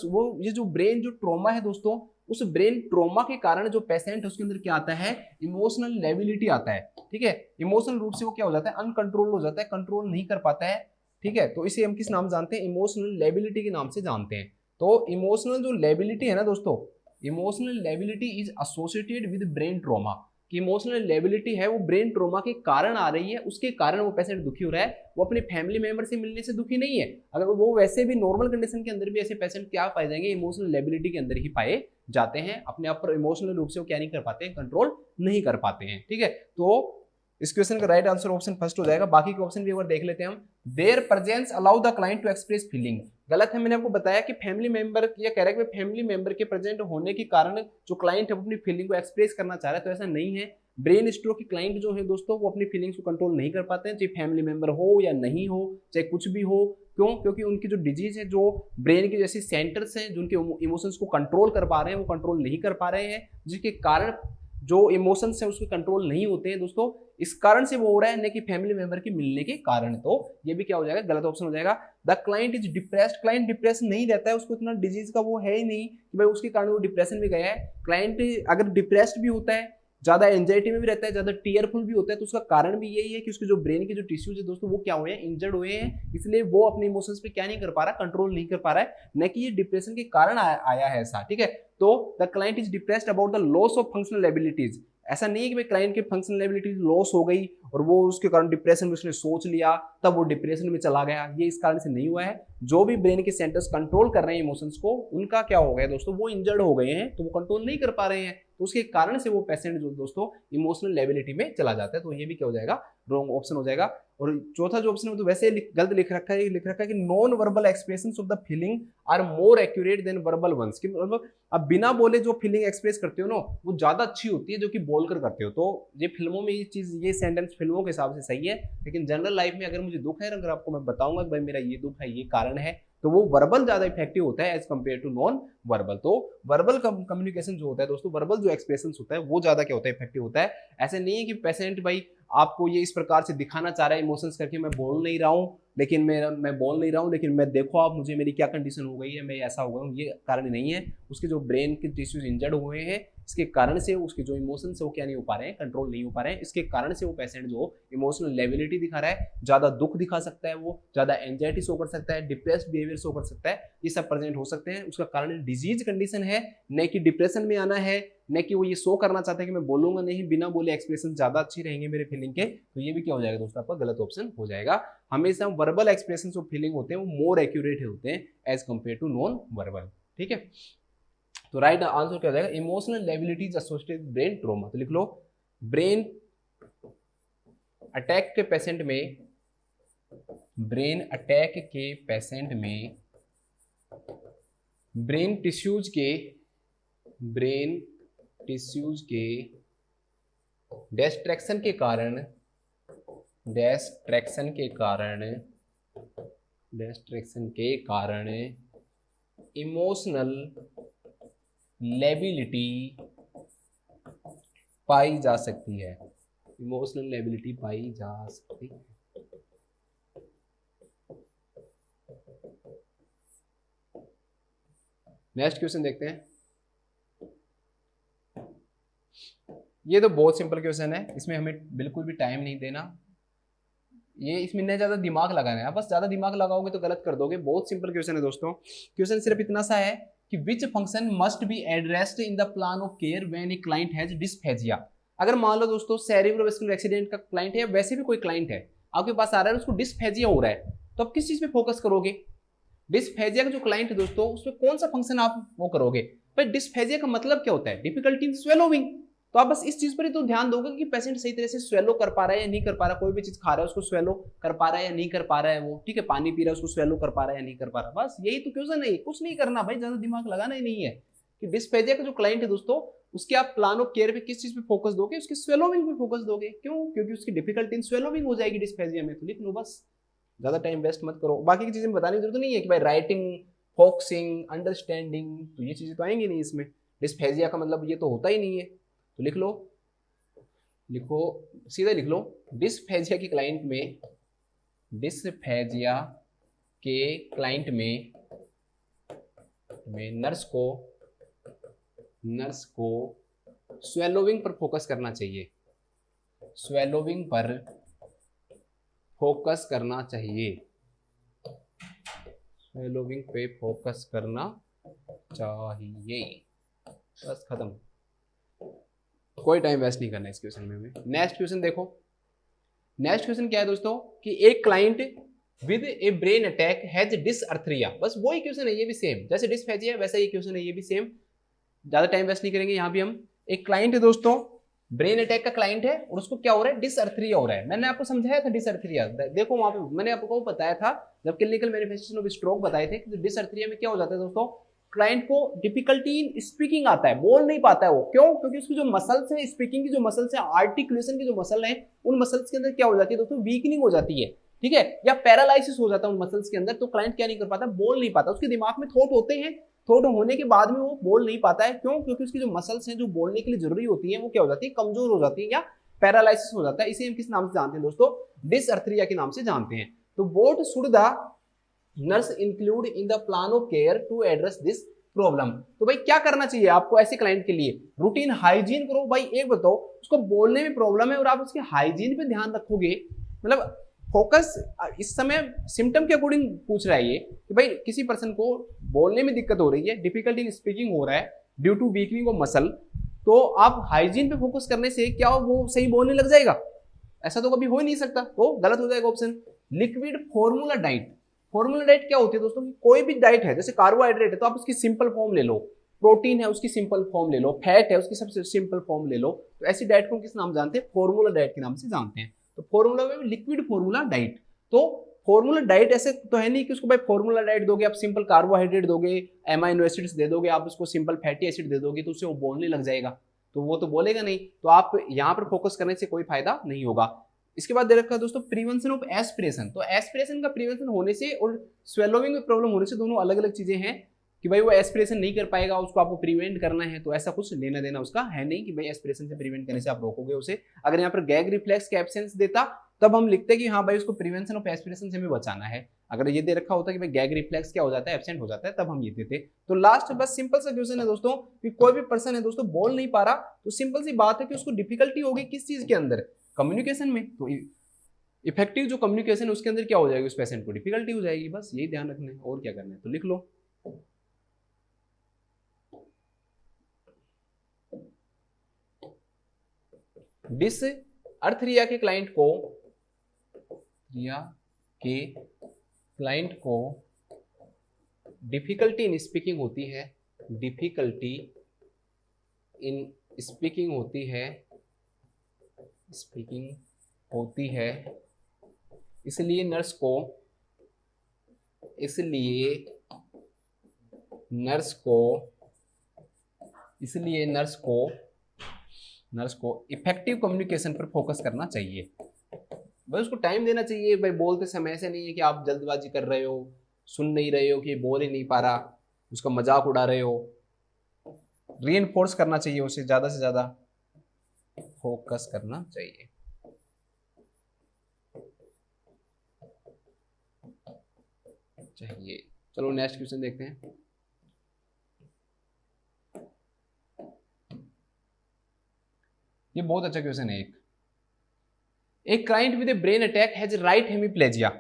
ये जो ब्रेन जो ट्रॉमा है दोस्तों, उस ब्रेन ट्रॉमा के कारण जो पेशेंट है उसके अंदर क्या आता है, इमोशनल लेबिलिटी आता है। ठीक है, इमोशनल रूप से वो क्या हो जाता है, अनकंट्रोल हो जाता है, कंट्रोल नहीं कर पाता है। ठीक है, तो इसे हम किस नाम जानते हैं, इमोशनल लेबिलिटी के नाम से जानते हैं। तो इमोशनल जो लेबिलिटी है ना दोस्तों, emotional liability is associated with brain trauma, कि इमोशनल लेबिलिटी है वो ब्रेन ट्रॉमा के कारण आ रही है, उसके कारण वो पेशेंट दुखी हो रहा है, वो अपने फैमिली मेंबर से मिलने से दुखी नहीं है। अगर वो वैसे भी नॉर्मल कंडीशन के अंदर भी ऐसे पेशेंट क्या पाए जाएंगे, इमोशनल लेबिलिटी के अंदर ही पाए जाते हैं, अपने आप पर इमोशनल रूप से वो क्या नहीं कर पाते हैं, कंट्रोल नहीं कर पाते हैं। ठीक है, तो इस क्वेश्चन का राइट आंसर ऑप्शन फर्स्ट हो जाएगा। बाकी के ऑप्शन भी एक बार देख लेते हैं हम। Their presence allow the client to express feeling, गलत है। मैंने आपको बताया कि फैमिली मेंबर या कह रहा है कि फैमिली मेंबर के प्रेजेंट होने के कारण जो क्लाइंट है अपनी फीलिंग को एक्सप्रेस करना चाह रहा है, तो ऐसा नहीं है। ब्रेन स्ट्रोक के क्लाइंट जो है दोस्तों, वो अपनी फीलिंग्स को कंट्रोल नहीं कर पाते हैं, चाहे फैमिली मेंबर हो या नहीं हो, चाहे कुछ भी हो। क्यों? क्योंकि उनकी जो डिजीज है, जो ब्रेन के जैसे सेंटर्स हैं जो उनके इमोशंस को कंट्रोल कर पा रहे हैं, वो कंट्रोल नहीं कर पा रहे हैं, जिसके कारण जो इमोशंस हैं उसके कंट्रोल नहीं होते हैं दोस्तों। इस कारण से वो हो रहा है, न कि फैमिली मेंबर के मिलने के कारण। तो ये भी क्या हो जाएगा, गलत ऑप्शन हो जाएगा। The client is depressed, client depress नहीं रहता है, उसको इतना डिजीज का वो है ही नहीं कि भाई उसके कारण वो डिप्रेशन में गया है। क्लाइंट अगर डिप्रेस्ड भी होता है, ज्यादा एंजाइटी में भी रहता है, ज्यादा टीयरफुल भी होता है, तो उसका कारण भी यही है कि उसके जो ब्रेन के जो टिश्यूज है दोस्तों, वो क्या हुए हैं, इंजर्ड हुए हैं, इसलिए वो अपने इमोशंस पे क्या नहीं कर पा रहा, कंट्रोल नहीं कर पा रहा है, न कि ये डिप्रेशन के कारण आया है ऐसा। ठीक है, तो the client is depressed about the loss of functional abilities. ऐसा नहीं है कि भाई क्लाइंट के फंक्शनल एबिलिटीज लॉस हो गई और वो उसके कारण डिप्रेशन में उसने सोच लिया तब वो डिप्रेशन में चला गया, ये इस कारण से नहीं हुआ है। जो भी ब्रेन के सेंटर्स कंट्रोल कर रहे हैं इमोशंस को, उनका क्या हो गया दोस्तों, वो इंजर्ड हो गए हैं, तो वो कंट्रोल नहीं कर पा रहे हैं, तो उसके कारण से वो पेशेंट जो दोस्तों इमोशनल लेबिलिटी में चला जाता है। तो ये भी क्या हो जाएगा, रॉन्ग ऑप्शन हो जाएगा। और चौथा जो ऑप्शन है तो वैसे गलत लिख रखा है, लिख रखा है कि non verbal expressions of the feeling are more accurate than verbal ones, कि मतलब अब बिना बोले जो फीलिंग एक्सप्रेस करते हो ना, वो ज्यादा अच्छी होती है जो कि बोलकर करते हो। तो ये फिल्मों में ये चीज, ये सेंटेंस फिल्मों के हिसाब से सही है, लेकिन जनरल लाइफ में अगर मुझे दुख है, अगर आपको मैं बताऊंगा कि भाई मेरा ये दुख है, ये कारण है, तो वो वर्बल ज्यादा इफेक्टिव होता है as compare to non verbal. तो वर्बल कम्युनिकेशन जो होता है दोस्तों, वर्बल जो एक्सप्रेशन होता है वो ज्यादा क्या होता है, इफेक्टिव होता है। ऐसे नहीं है कि पेशेंट भाई आपको ये इस प्रकार से दिखाना चाह रहा है इमोशंस करके, मैं बोल नहीं रहा हूँ, लेकिन मैं बोल नहीं रहा हूँ, लेकिन मैं देखो आप मुझे मेरी क्या कंडीशन हो गई है, मैं ऐसा हो गया हूँ, ये कारण नहीं है। उसके जो ब्रेन के टिश्यूज इंजर्ड हुए हैं, इसके कारण से उसके जो इमोशंस है वो क्या नहीं हो पा रहे हैं, कंट्रोल नहीं हो पा रहे हैं। इसके कारण से वो पेशेंट जो इमोशनल लेबिलिटी दिखा रहा है, ज्यादा दुख दिखा सकता है, वो ज्यादा एंजाइटी शो कर सकता है, डिप्रेस्ड बिहेवियर शो कर सकता है, ये सब प्रेजेंट हो सकते हैं। उसका कारण डिजीज कंडीशन है, न कि डिप्रेशन में आना है, न कि वो ये शो करना चाहता है कि मैं बोलूंगा नहीं, बिना बोले एक्सप्रेशन ज्यादा अच्छी रहेंगे मेरे फीलिंग के। तो ये भी क्या हो जाएगा दोस्तों, आपका गलत ऑप्शन हो जाएगा। हमेशा वर्बल एक्सप्रेशन जो फीलिंग होते हैं वो मोर एक्यूरेट होते हैं as compare to non verbal. ठीक है, तो राइट आंसर क्या हो जाएगा, emotional labilities associated brain trauma. तो लिख लो, ब्रेन अटैक के पेशेंट में, ब्रेन अटैक के पेशेंट में ब्रेन टिश्यूज के डिस्ट्रैक्शन के कारण इमोशनल लेबिलिटी पाई जा सकती है, इमोशनल लेबिलिटी पाई जा सकती है। नेक्स्ट क्वेश्चन देखते हैं। ये तो बहुत सिंपल क्वेश्चन है, इसमें हमें बिल्कुल भी टाइम नहीं देना, ये इसमें नहीं ज्यादा दिमाग लगाना है, बस ज्यादा दिमाग लगाओगे तो गलत कर दोगे। बहुत सिंपल क्वेश्चन है दोस्तों। क्वेश्चन सिर्फ इतना सा है कि which function must be addressed in the plan of care when a client has dysphagia. अगर मान लो दोस्तों सेरेब्रोवास्कुलर एक्सीडेंट का क्लाइंट है, वैसे भी कोई क्लाइंट है आपके पास आ रहा है, उसको डिस्फेजिया हो रहा है, तो आप किस चीज पे फोकस करोगे? डिस्फेजिया का जो क्लाइंट है दोस्तों, उसमें कौन सा फंक्शन आप वो करोगे? भाई डिस्फेजिया का मतलब क्या होता है? Difficulty in swallowing. तो आप बस इस चीज पर ही तो ध्यान दोगे कि पेशेंट सही तरह से स्वेलो कर पा रहा है या नहीं कर पा रहा, कोई भी चीज खा रहा है उसको स्वेलो कर पा रहा है या नहीं कर पा रहा है वो, ठीक है, पानी पी रहा है उसको स्वेलो कर पा रहा है या नहीं कर पा रहा, बस यही तो क्वेश्चन है। कुछ नहीं करना भाई, ज्यादा दिमाग लगाना ही नहीं है। कि डिस्फेजिया का जो क्लाइंट है दोस्तों, उसके आप प्लान ऑफ केयर पे किस चीज पे फोकस दोगे? उसकी स्वेलोइंग पे फोकस दोगे। क्यों? क्योंकि उसकी डिफिकल्टी इन स्वेलोइंग हो जाएगी डिस्फेजिया में। तो लिख लो बस, ज्यादा टाइम वेस्ट मत करो। बाकी की चीजें बताने की जरूरत नहीं है कि भाई राइटिंग, फोकसिंग, अंडरस्टैंडिंग, तो ये चीजें तो आएंगी नहीं इसमें। डिस्फेजिया का मतलब ये तो होता ही नहीं है। तो लिख लो, लिखो, सीधा लिख लो, डिस्फेजिया के क्लाइंट में, डिस्फेजिया के क्लाइंट में नर्स को स्वेलोविंग पर फोकस करना चाहिए, स्वेलोविंग पर फोकस करना चाहिए, स्वेलोविंग पे फोकस करना चाहिए। बस खत्म, कोई टाइम वेस्ट नहीं करना इस क्वेश्चन में। नेक्स्ट क्वेश्चन देखो, नेक्स्ट क्वेश्चन क्या है दोस्तों कि एक client with a brain attack has dysarthria. बस वही क्वेश्चन है, ये भी सेम, जैसे डिस्फेजिया वैसा ही क्वेश्चन है, ये भी सेम। ज्यादा टाइम वेस्ट नहीं करेंगे। यहाँ भी हम एक क्लाइंट है दोस्तों, ब्रेन अटैक का क्लाइंट है और उसको क्या हो रहा है, डिसअर्थरिया हो रहा है। मैंने आपको समझाया था डिसअर्थरिया, देखो वहां पे मैंने आपको बताया था जब क्लिनिकल मैनिफेस्टेशन ऑफ स्ट्रोक बताए थे कि डिसअर्थरिया में क्या हो जाता है दोस्तों, क्लाइंट को डिफिकल्टी इन स्पीकिंग आता है, बोल नहीं पाता है वो। क्यों? क्योंकि उसकी जो मसल्स है, स्पीकिंग की जो मसल्स है, आर्टिकुलेशन की जो मसल है, उन मसल्स के अंदर क्या हो जाती है दोस्तों, वीकनिंग हो जाती है, ठीक है, या पैरालाइसिस हो जाता है उन मसल्स के अंदर। तो क्लाइंट क्या नहीं कर पाता, बोल नहीं पाता। उसके दिमाग में थॉट होते हैं, थॉट होने के बाद में वो बोल नहीं पाता है। क्यों? क्योंकि उसकी जो मसल्स हैं जो बोलने के लिए जरूरी होती है वो क्या हो जाती है, कमजोर हो जाती है या पैरालाइसिस हो जाता है। इसे हम किस नाम से जानते हैं दोस्तों, डिसअर्थरिया के नाम से जानते हैं। तो what should the nurse include in the plan of care to address this problem. तो भाई क्या करना चाहिए आपको ऐसे क्लाइंट के लिए, रूटीन हाइजीन करो। भाई एक बताओ, उसको बोलने में प्रॉब्लम है और आप उसके हाइजीन पे ध्यान रखोगे, मतलब फोकस इस समय सिम्टम के अकॉर्डिंग पूछ रहा है ये कि भाई किसी पर्सन को बोलने में दिक्कत हो रही है, डिफिकल्टी इन स्पीकिंग हो रहा है due to weakening of muscle, तो आप हाइजीन पे फोकस करने से क्या वो सही बोलने लग जाएगा? ऐसा तो कभी हो ही नहीं सकता, तो गलत हो जाएगा option. Liquid formula diet, formula diet क्या होती है दोस्तों, कोई भी डाइट है, जैसे कार्बोहाइड्रेट है तो आप उसकी सिंपल फॉर्म ले लो, प्रोटीन है उसकी सिंपल फॉर्म ले लो, फैट है उसकी सबसे सिंपल फॉर्म ले लो। तो ऐसी डाइट को किस नाम जानते हैं, फॉर्मूला डाइट के नाम से जानते हैं। तो फॉर्मूला में लिक्विड फॉर्मूला डाइट, तो फॉर्मूला डाइट ऐसे तो है नहीं कि उसको भाई फॉर्मूला डाइट दोगे, आप सिंपल कार्बोहाइड्रेट दोगे, एमाइनो एसिड्स दे दोगे, आप उसको सिंपल फैटी एसिड दे दोगे तो उससे वो बोलने लग जाएगा, तो वो तो बोलेगा नहीं। तो आप यहाँ पर फोकस करने से कोई फायदा नहीं होगा। इसके बाद दे रखा है दोस्तों प्रिवेंशन ऑफ एस्पिरेशन। तो एस्पिरेशन का प्रिवेंशन होने से और स्वेलोइंग में प्रॉब्लम होने से दोनों अलग अलग चीजें हैं कि भाई वो एस्पिरेशन नहीं कर पाएगा, उसको आपको प्रिवेंट करना है। तो ऐसा कुछ लेना देना उसका है नहीं कि भाई एस्पिरेशन से प्रिवेंट करने से आप रोकोगे उसे। अगर यहाँ पर गैग रिफ्लेक्स के एब्सेंस देता तब हम लिखते कि हाँ भाई उसको प्रिवेंशन ऑफ एस्पिरेशन से हमें बचाना है। अगर ये दे रखा होता कि भाई गैग रिफ्लेक्स क्या हो जाता है, एब्सेंट हो जाता है, तब हम ये देते। तो लास्ट बस सिंपल सा क्वेश्चन है दोस्तों कि कोई भी पर्सन है दोस्तों बोल नहीं पा रहा, तो सिंपल सी बात है कि उसको डिफिकल्टी होगी किस चीज के अंदर, कम्युनिकेशन में। तो इफेक्टिव जो कम्युनिकेशन है उसके अंदर क्या हो जाएगी, उस पेशेंट को डिफिकल्टी हो जाएगी। बस यही ध्यान रखना है, और क्या करना है तो लिख लो। डिसअर्थरिया के क्लाइंट को डिफिकल्टी इन स्पीकिंग होती है, डिफिकल्टी इन स्पीकिंग होती है, इसलिए नर्स को इफेक्टिव कम्युनिकेशन पर फोकस करना चाहिए। भाई उसको टाइम देना चाहिए। भाई बोलते समय ऐसे नहीं है कि आप जल्दबाजी कर रहे हो, सुन नहीं रहे हो कि बोल ही नहीं पा रहा, उसका मजाक उड़ा रहे हो। रीइंफोर्स करना चाहिए, उसे ज्यादा से ज्यादा फोकस करना चाहिए। चलो नेक्स्ट क्वेश्चन देखते हैं। ये बहुत अच्छा क्वेश्चन है। एक client with a brain attack has right hemiplegia.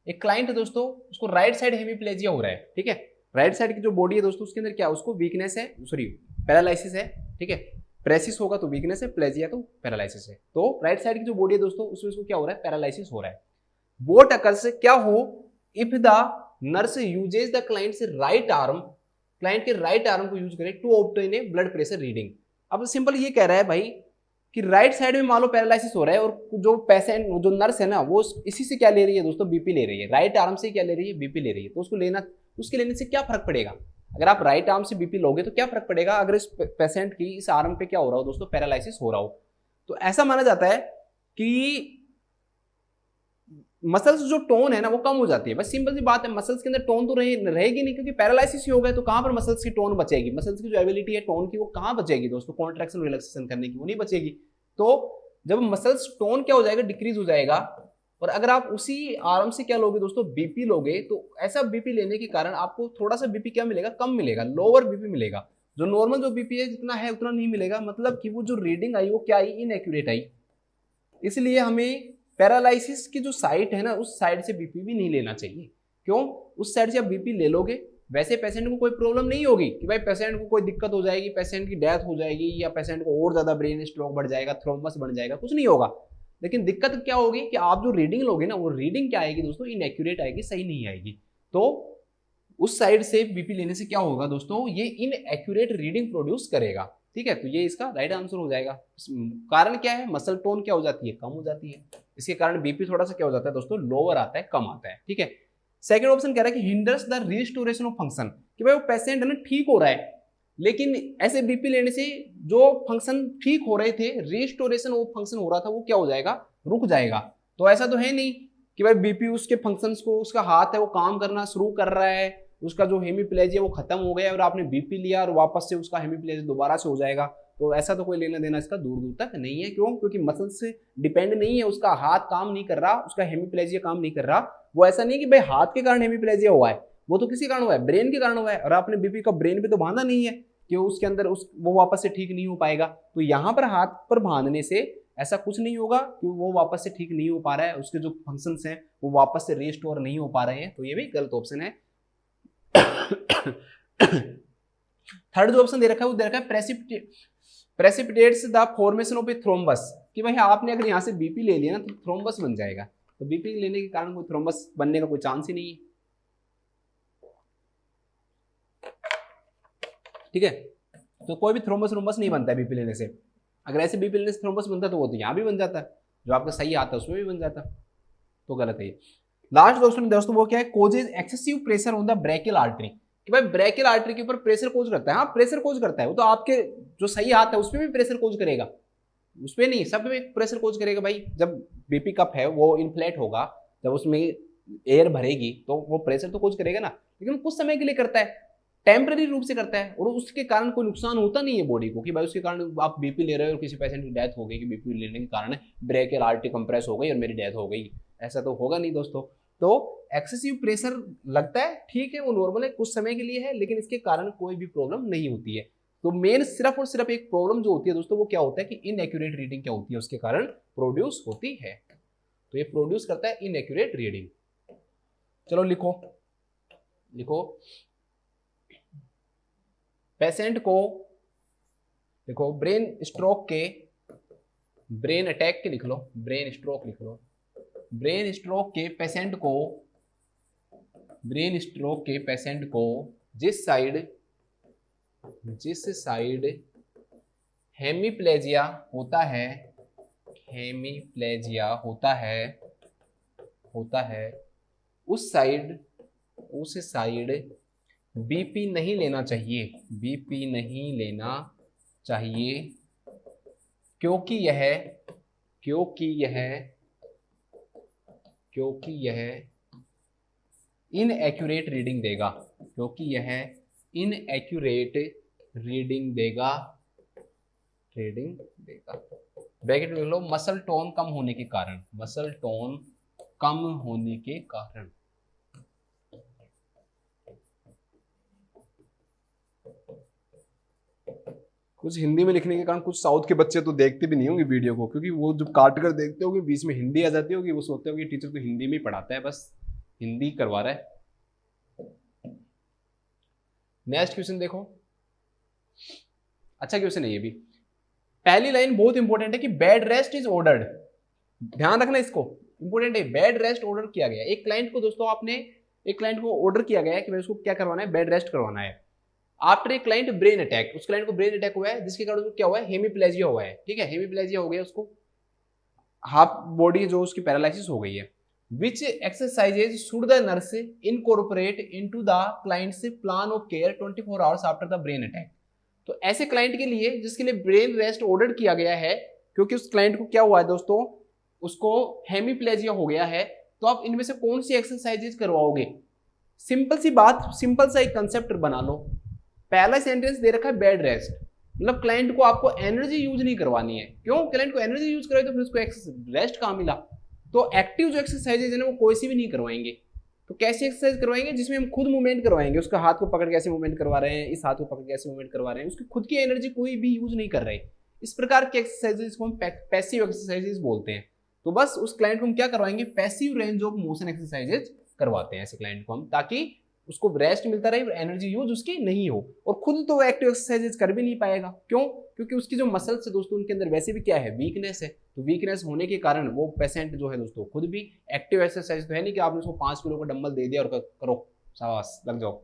एक क्लाइंट है दोस्तों, उसको राइट साइड हेमीप्लेजिया हो रहा है, ठीक है। राइट साइड की जो बॉडी है दोस्तों उसके अंदर क्या, उसको वीकनेस है, सॉरी पैरालाइसिस है, ठीक है। प्रेसिस होगा तो वीकनेस है, प्लेजिया तो पैरालाइसिस है। तो राइट साइड की जो बॉडी है दोस्तों उसमें उसको क्या हो रहा है, पैरालाइसिस हो रहा है। व्हाट अकर्स, क्या हो if the nurse uses the client's right arm, client के राइट आर्म को यूज करे to obtain a blood pressure reading. अब सिंपल ये कह रहा है भाई कि राइट साइड में मान लो पैरालाइसिस हो रहा है और जो पेशेंट, जो नर्स है ना, वो इसी से क्या ले रही है दोस्तों, बीपी ले रही है। राइट आर्म से क्या ले रही है, बीपी ले रही है। तो उसके लेने से क्या फर्क पड़ेगा? अगर आप राइट आर्म से बीपी लोगे तो क्या फर्क पड़ेगा अगर इस पेशेंट की इस आर्म पे क्या हो रहा हो दोस्तों, पैरालाइसिस हो रहा हो। तो ऐसा माना जाता है कि मसल्स जो टोन है ना वो कम हो जाती है। बस सिंपल सी बात है, मसल्स के अंदर टोन तो रहेगी नहीं, क्योंकि पैरालाइसिस ही हो गया तो कहां पर मसल्स की टोन बचेगी? मसल्स की जो एबिलिटी है टोन की वो कहां बचेगी दोस्तों, कॉन्ट्रैक्शन रिलैक्सेशन करने की, वो नहीं बचेगी। तो जब मसल्स टोन क्या हो जाएगा, डिक्रीज हो जाएगा। और अगर आप उसी आर्म से क्या लोगे दोस्तों, बीपी लोगे, तो ऐसा बीपी लेने के कारण आपको थोड़ा सा बीपी क्या मिलेगा, कम मिलेगा, लोअर बीपी मिलेगा। जो नॉर्मल जो बीपी है जितना है उतना नहीं मिलेगा, मतलब कि वो जो रीडिंग आई वो क्या आई, इनएक्यूरेट आई। इसलिए हमें पैरालाइसिस की जो साइट है ना उस साइड से बीपी भी नहीं लेना चाहिए। क्यों? उस साइड से आप बीपी ले लोगे, वैसे पेशेंट को कोई प्रॉब्लम नहीं होगी कि भाई पेशेंट को कोई दिक्कत हो जाएगी, पेशेंट की डेथ हो जाएगी, या पेशेंट को और ज्यादा ब्रेन स्ट्रोक बढ़ जाएगा, थ्रोम्बस बढ़ जाएगा, कुछ नहीं होगा। लेकिन दिक्कत क्या होगी कि आप जो रीडिंग लोगे ना, वो रीडिंग क्या आएगी दोस्तों, इनएक्यूरेट आएगी, सही नहीं आएगी। तो उस साइड से बीपी लेने से क्या होगा दोस्तों, ये इनएक्यूरेट रीडिंग प्रोड्यूस करेगा। ठीक है, तो ये इसका राइट आंसर हो जाएगा। कारण क्या है, मसल टोन क्या हो जाती है, कम हो जाती है, इसके कारण बीपी थोड़ा सा क्या हो जाता है दोस्तों, लोअर आता है, कम आता है। ठीक है, सेकंड ऑप्शन कह रहा है कि hinders the restoration of function, कि भाई वो पेशेंट है ना ठीक हो रहा है, लेकिन ऐसे बीपी लेने से जो फंक्शन ठीक हो रहे थे, रिस्टोरेशन ऑफ फंक्शन हो रहा था, वो क्या हो जाएगा, रुक जाएगा। तो ऐसा तो है नहीं कि भाई बीपी उसके फंक्शंस को, उसका हाथ है वो काम करना शुरू कर रहा है, उसका जो हेमीप्लेजिया वो खत्म हो गया और आपने बीपी लिया और वापस से उसका हेमीप्लेजिया दोबारा से हो जाएगा। तो ऐसा तो कोई लेना देना इसका दूर दूर तक नहीं है। क्यों? क्योंकि मसल से डिपेंड नहीं है, उसका हाथ काम नहीं कर रहा, उसका हेमीप्लेजिया काम नहीं कर रहा। वो ऐसा नहीं कि भाई हाथ के कारण हेमीप्लेजिया हुआ है, वो तो किसी कारण हुआ है, ब्रेन के कारण हुआ है, और आपने बीपी का ब्रेन पे तो बांधा नहीं है कि उसके अंदर वो वापस से ठीक नहीं हो पाएगा। तो यहाँ पर हाथ पर बांधने से ऐसा कुछ नहीं होगा कि वो वापस से ठीक नहीं हो पा रहा है, उसके जो फंक्शंस हैं वो वापस से रिस्टोर नहीं हो पा रहे हैं। तो ये भी गलत ऑप्शन है। थर्ड जो ऑप्शन दे रखा है वो दे रखा है precipitates the formation of A thrombus, कि भाई आपने अगर यहाँ से बीपी ले लिया ना तो थ्रोम्बस बन जाएगा। तो बीपी लेने के कारण कोई थ्रोम्बस बनने का कोई चांस ही नहीं है। ठीक है, तो कोई भी थ्रोम्बस नहीं बनता है बीपी लेने से। अगर ऐसे बीपी लेने से थ्रोम्बस बनता तो वो तो यहाँ भी बन जाता है, जो आपका सही आता है उसमें भी बन जाता। तो गलत है ये। लास्ट क्वेश्चन दोस्तों वो क्या है, causes excessive pressure on the brachial artery, कि भाई ब्रेकियल आर्टरी के ऊपर प्रेशर कोज करता है। हाँ प्रेशर कोज करता है, वो तो आपके जो सही हाथ है उसमें भी प्रेशर कोज करेगा, उसमें नहीं, सब में प्रेशर कोज करेगा। भाई जब बीपी कप है वो इन्फ्लेट होगा, जब उसमें एयर भरेगी तो वो प्रेशर तो कोज करेगा ना, लेकिन कुछ समय के लिए करता है, टेम्पररी रूप से करता है, और उसके कारण कोई नुकसान होता नहीं है बॉडी को, कि भाई उसके कारण आप बीपी ले रहे हो और किसी पेशेंट की डेथ हो गई कि बीपी लेने के कारण ब्रेकियल आर्टरी कंप्रेस हो गई और मेरी डेथ हो गई, ऐसा तो होगा नहीं दोस्तों। तो एक्सेसिव प्रेशर लगता है, ठीक है, वो नॉर्मल है, कुछ समय के लिए है, लेकिन इसके कारण कोई भी प्रॉब्लम नहीं होती है। तो मेन सिर्फ और सिर्फ एक प्रॉब्लम जो होती है दोस्तों वो क्या होता है कि इनएक्यूरेट रीडिंग क्या होती है, उसके कारण प्रोड्यूस होती है। तो ये प्रोड्यूस करता है इनएक्यूरेट रीडिंग। चलो लिखो पेशेंट को, देखो ब्रेन स्ट्रोक के, ब्रेन अटैक के लिख लो, ब्रेन स्ट्रोक लिख लो, ब्रेन स्ट्रोक के पेशेंट को जिस साइड हेमीप्लेजिया होता है उस साइड बीपी नहीं लेना चाहिए, क्योंकि यह इनएक्यूरेट रीडिंग देगा, ब्रैकेट में लिख लो मसल टोन कम होने के कारण। कुछ हिंदी में लिखने के कारण कुछ साउथ के बच्चे तो देखते भी नहीं होंगे वीडियो को, क्योंकि वो जब काट कर देखते होंगे बीच में हिंदी आ जाती होगी, वो सोचते होंगे टीचर तो हिंदी में ही पढ़ाता है, बस हिंदी करवा रहा है। नेक्स्ट क्वेश्चन देखो, अच्छा क्वेश्चन है ये भी। पहली लाइन बहुत इंपॉर्टेंट है कि बेड रेस्ट इज ऑर्डर्ड, ध्यान रखना इसको, इंपॉर्टेंट है। बेड रेस्ट ऑर्डर किया गया एक क्लाइंट को दोस्तों, आपने एक क्लाइंट को ऑर्डर किया गया है कि भाई उसको क्या करवाना है, बेड रेस्ट करवाना है। After a client brain attack, उस क्लाइंट को ब्रेन अटैक हुआ है जिसके कारण उसको क्या हुआ है, हेमीप्लेजिया हुआ है। ठीक है, हेमीप्लेजिया हो गया, उसको हाफ बॉडी जो उसकी पैरालिसिस हो गई है। Which exercises should the nurse incorporate into the client's plan of care 24 hours after the brain attack. तो ऐसे क्लाइंट के लिए जिसके लिए ब्रेन रेस्ट ऑर्डर किया गया है, क्योंकि उस क्लाइंट को क्या हुआ है दोस्तों, उसको हेमीप्लेजिया हो गया है, तो आप इनमें से कौन सी एक्सरसाइजेज करवाओगे। सिंपल सी बात, सिंपल सा एक कंसेप्ट बना लो। पहला सेंटेंस दे रखा है बेड रेस्ट, मतलब क्लाइंट को आपको एनर्जी यूज नहीं करवानी है। क्यों? क्लाइंट को एनर्जी यूज कराए तो फिर उसको रेस्ट कहाँ मिला। तो एक्टिव जो एक्सरसाइजेज है ना वो कोई सी भी नहीं करवाएंगे। तो कैसी एक्सरसाइज करवाएंगे, जिसमें हम खुद मूवमेंट करवाएंगे, उसका हाथ को पकड़ के ऐसे मूवमेंट करवा रहे हैं, इस हाथ को पकड़ के ऐसे मूवमेंट करवा रहे हैं, उसकी खुद की एनर्जी कोई भी यूज नहीं कर रहे। इस प्रकार की एक्सरसाइजेज को हम पैसिव एक्सरसाइजेज बोलते हैं। तो बस उस क्लाइंट को हम क्या करवाएंगे, passive range of motion exercises करवाते हैं ऐसे क्लाइंट को हम, ताकि उसको रेस्ट मिलता रहे और एनर्जी यूज उसकी नहीं हो। और खुद तो एक्टिव एक्सरसाइजेज कर भी नहीं पाएगा। क्यों? क्योंकि उसकी जो मसल्स है दोस्तों, उनके अंदर वैसे भी क्या है, वीकनेस है। तो वीकनेस होने के कारण वो पेशेंट जो है दोस्तों खुद भी एक्टिव एक्सरसाइज तो है नहीं कि आपने उसको 5 किलो का डंबल दे दिया और करो शाबाश लग जाओ,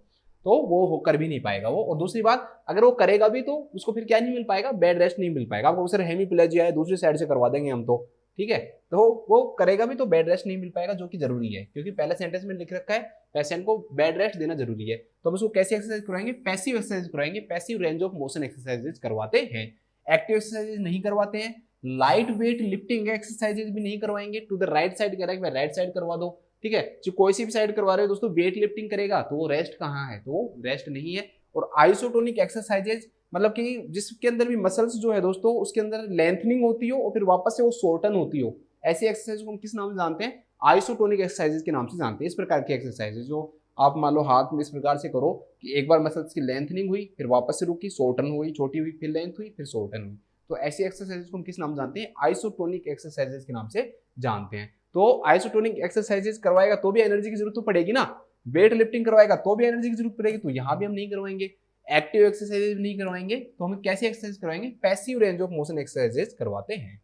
तो वो हो कर भी नहीं पाएगा वो। और दूसरी बात, अगर वो करेगा भी तो उसको फिर क्या नहीं मिल पाएगा, बेड रेस्ट नहीं मिल पाएगा। आपको सर हेमीप्लेजिया है दूसरी साइड से करवा देंगे हम तो, ठीक है, तो वो करेगा भी तो बेड रेस्ट नहीं मिल पाएगा, जो कि जरूरी है, क्योंकि पहले सेंटेंस में लिख रखा है पेशेंट को बेड रेस्ट देना जरूरी है। तो हम उसको कैसी एक्सरसाइज करवाएंगे, पैसिव एक्सरसाइज करवाएंगे, passive range of motion exercises करवाते हैं, एक्टिव एक्सरसाइजेज नहीं करवाते हैं, लाइट वेट लिफ्टिंग एक्सरसाइजेज भी नहीं करवाएंगे। टू द राइट साइड कह रहा है कि राइट साइड करवा दो, ठीक है, जो कोई सी भी साइड करवा रहे हो दोस्तों, वेट लिफ्टिंग करेगा तो वो रेस्ट कहाँ है, तो वो रेस्ट नहीं है। और आइसोटोनिक एक्सरसाइजेज मतलब कि जिसके अंदर भी मसल्स जो है दोस्तों उसके अंदर लेंथनिंग होती हो और फिर वापस से वो शॉर्टन होती हो, ऐसी एक्सरसाइज को हम किस नाम से जानते हैं, आइसोटोनिक एक्सरसाइजेज के नाम से जानते हैं। इस प्रकार की एक्सरसाइजेज जो आप मान लो हाथ में इस प्रकार से करो कि एक बार मसल्स की लेंथनिंग हुई, फिर वापस से रुकी, शॉर्टन हुई, छोटी हुई, फिर लेंथ हुई, फिर शॉर्टन हुई, तो ऐसी एक्सरसाइजेज को हम किस नाम जानते हैं, आइसोटोनिक एक्सरसाइजेज के नाम से जानते हैं। तो आइसोटोनिक एक्सरसाइजेज करवाएगा तो भी एनर्जी की जरूरत तो पड़ेगी ना, वेट लिफ्टिंग करवाएगा तो भी एनर्जी की जरूरत पड़ेगी, तो यहां भी हम नहीं करवाएंगे। एक्टिव एक्सरसाइजेज नहीं करवाएंगे, तो हम कैसी एक्सरसाइज करवाएंगे, passive range of motion exercises करवाते हैं।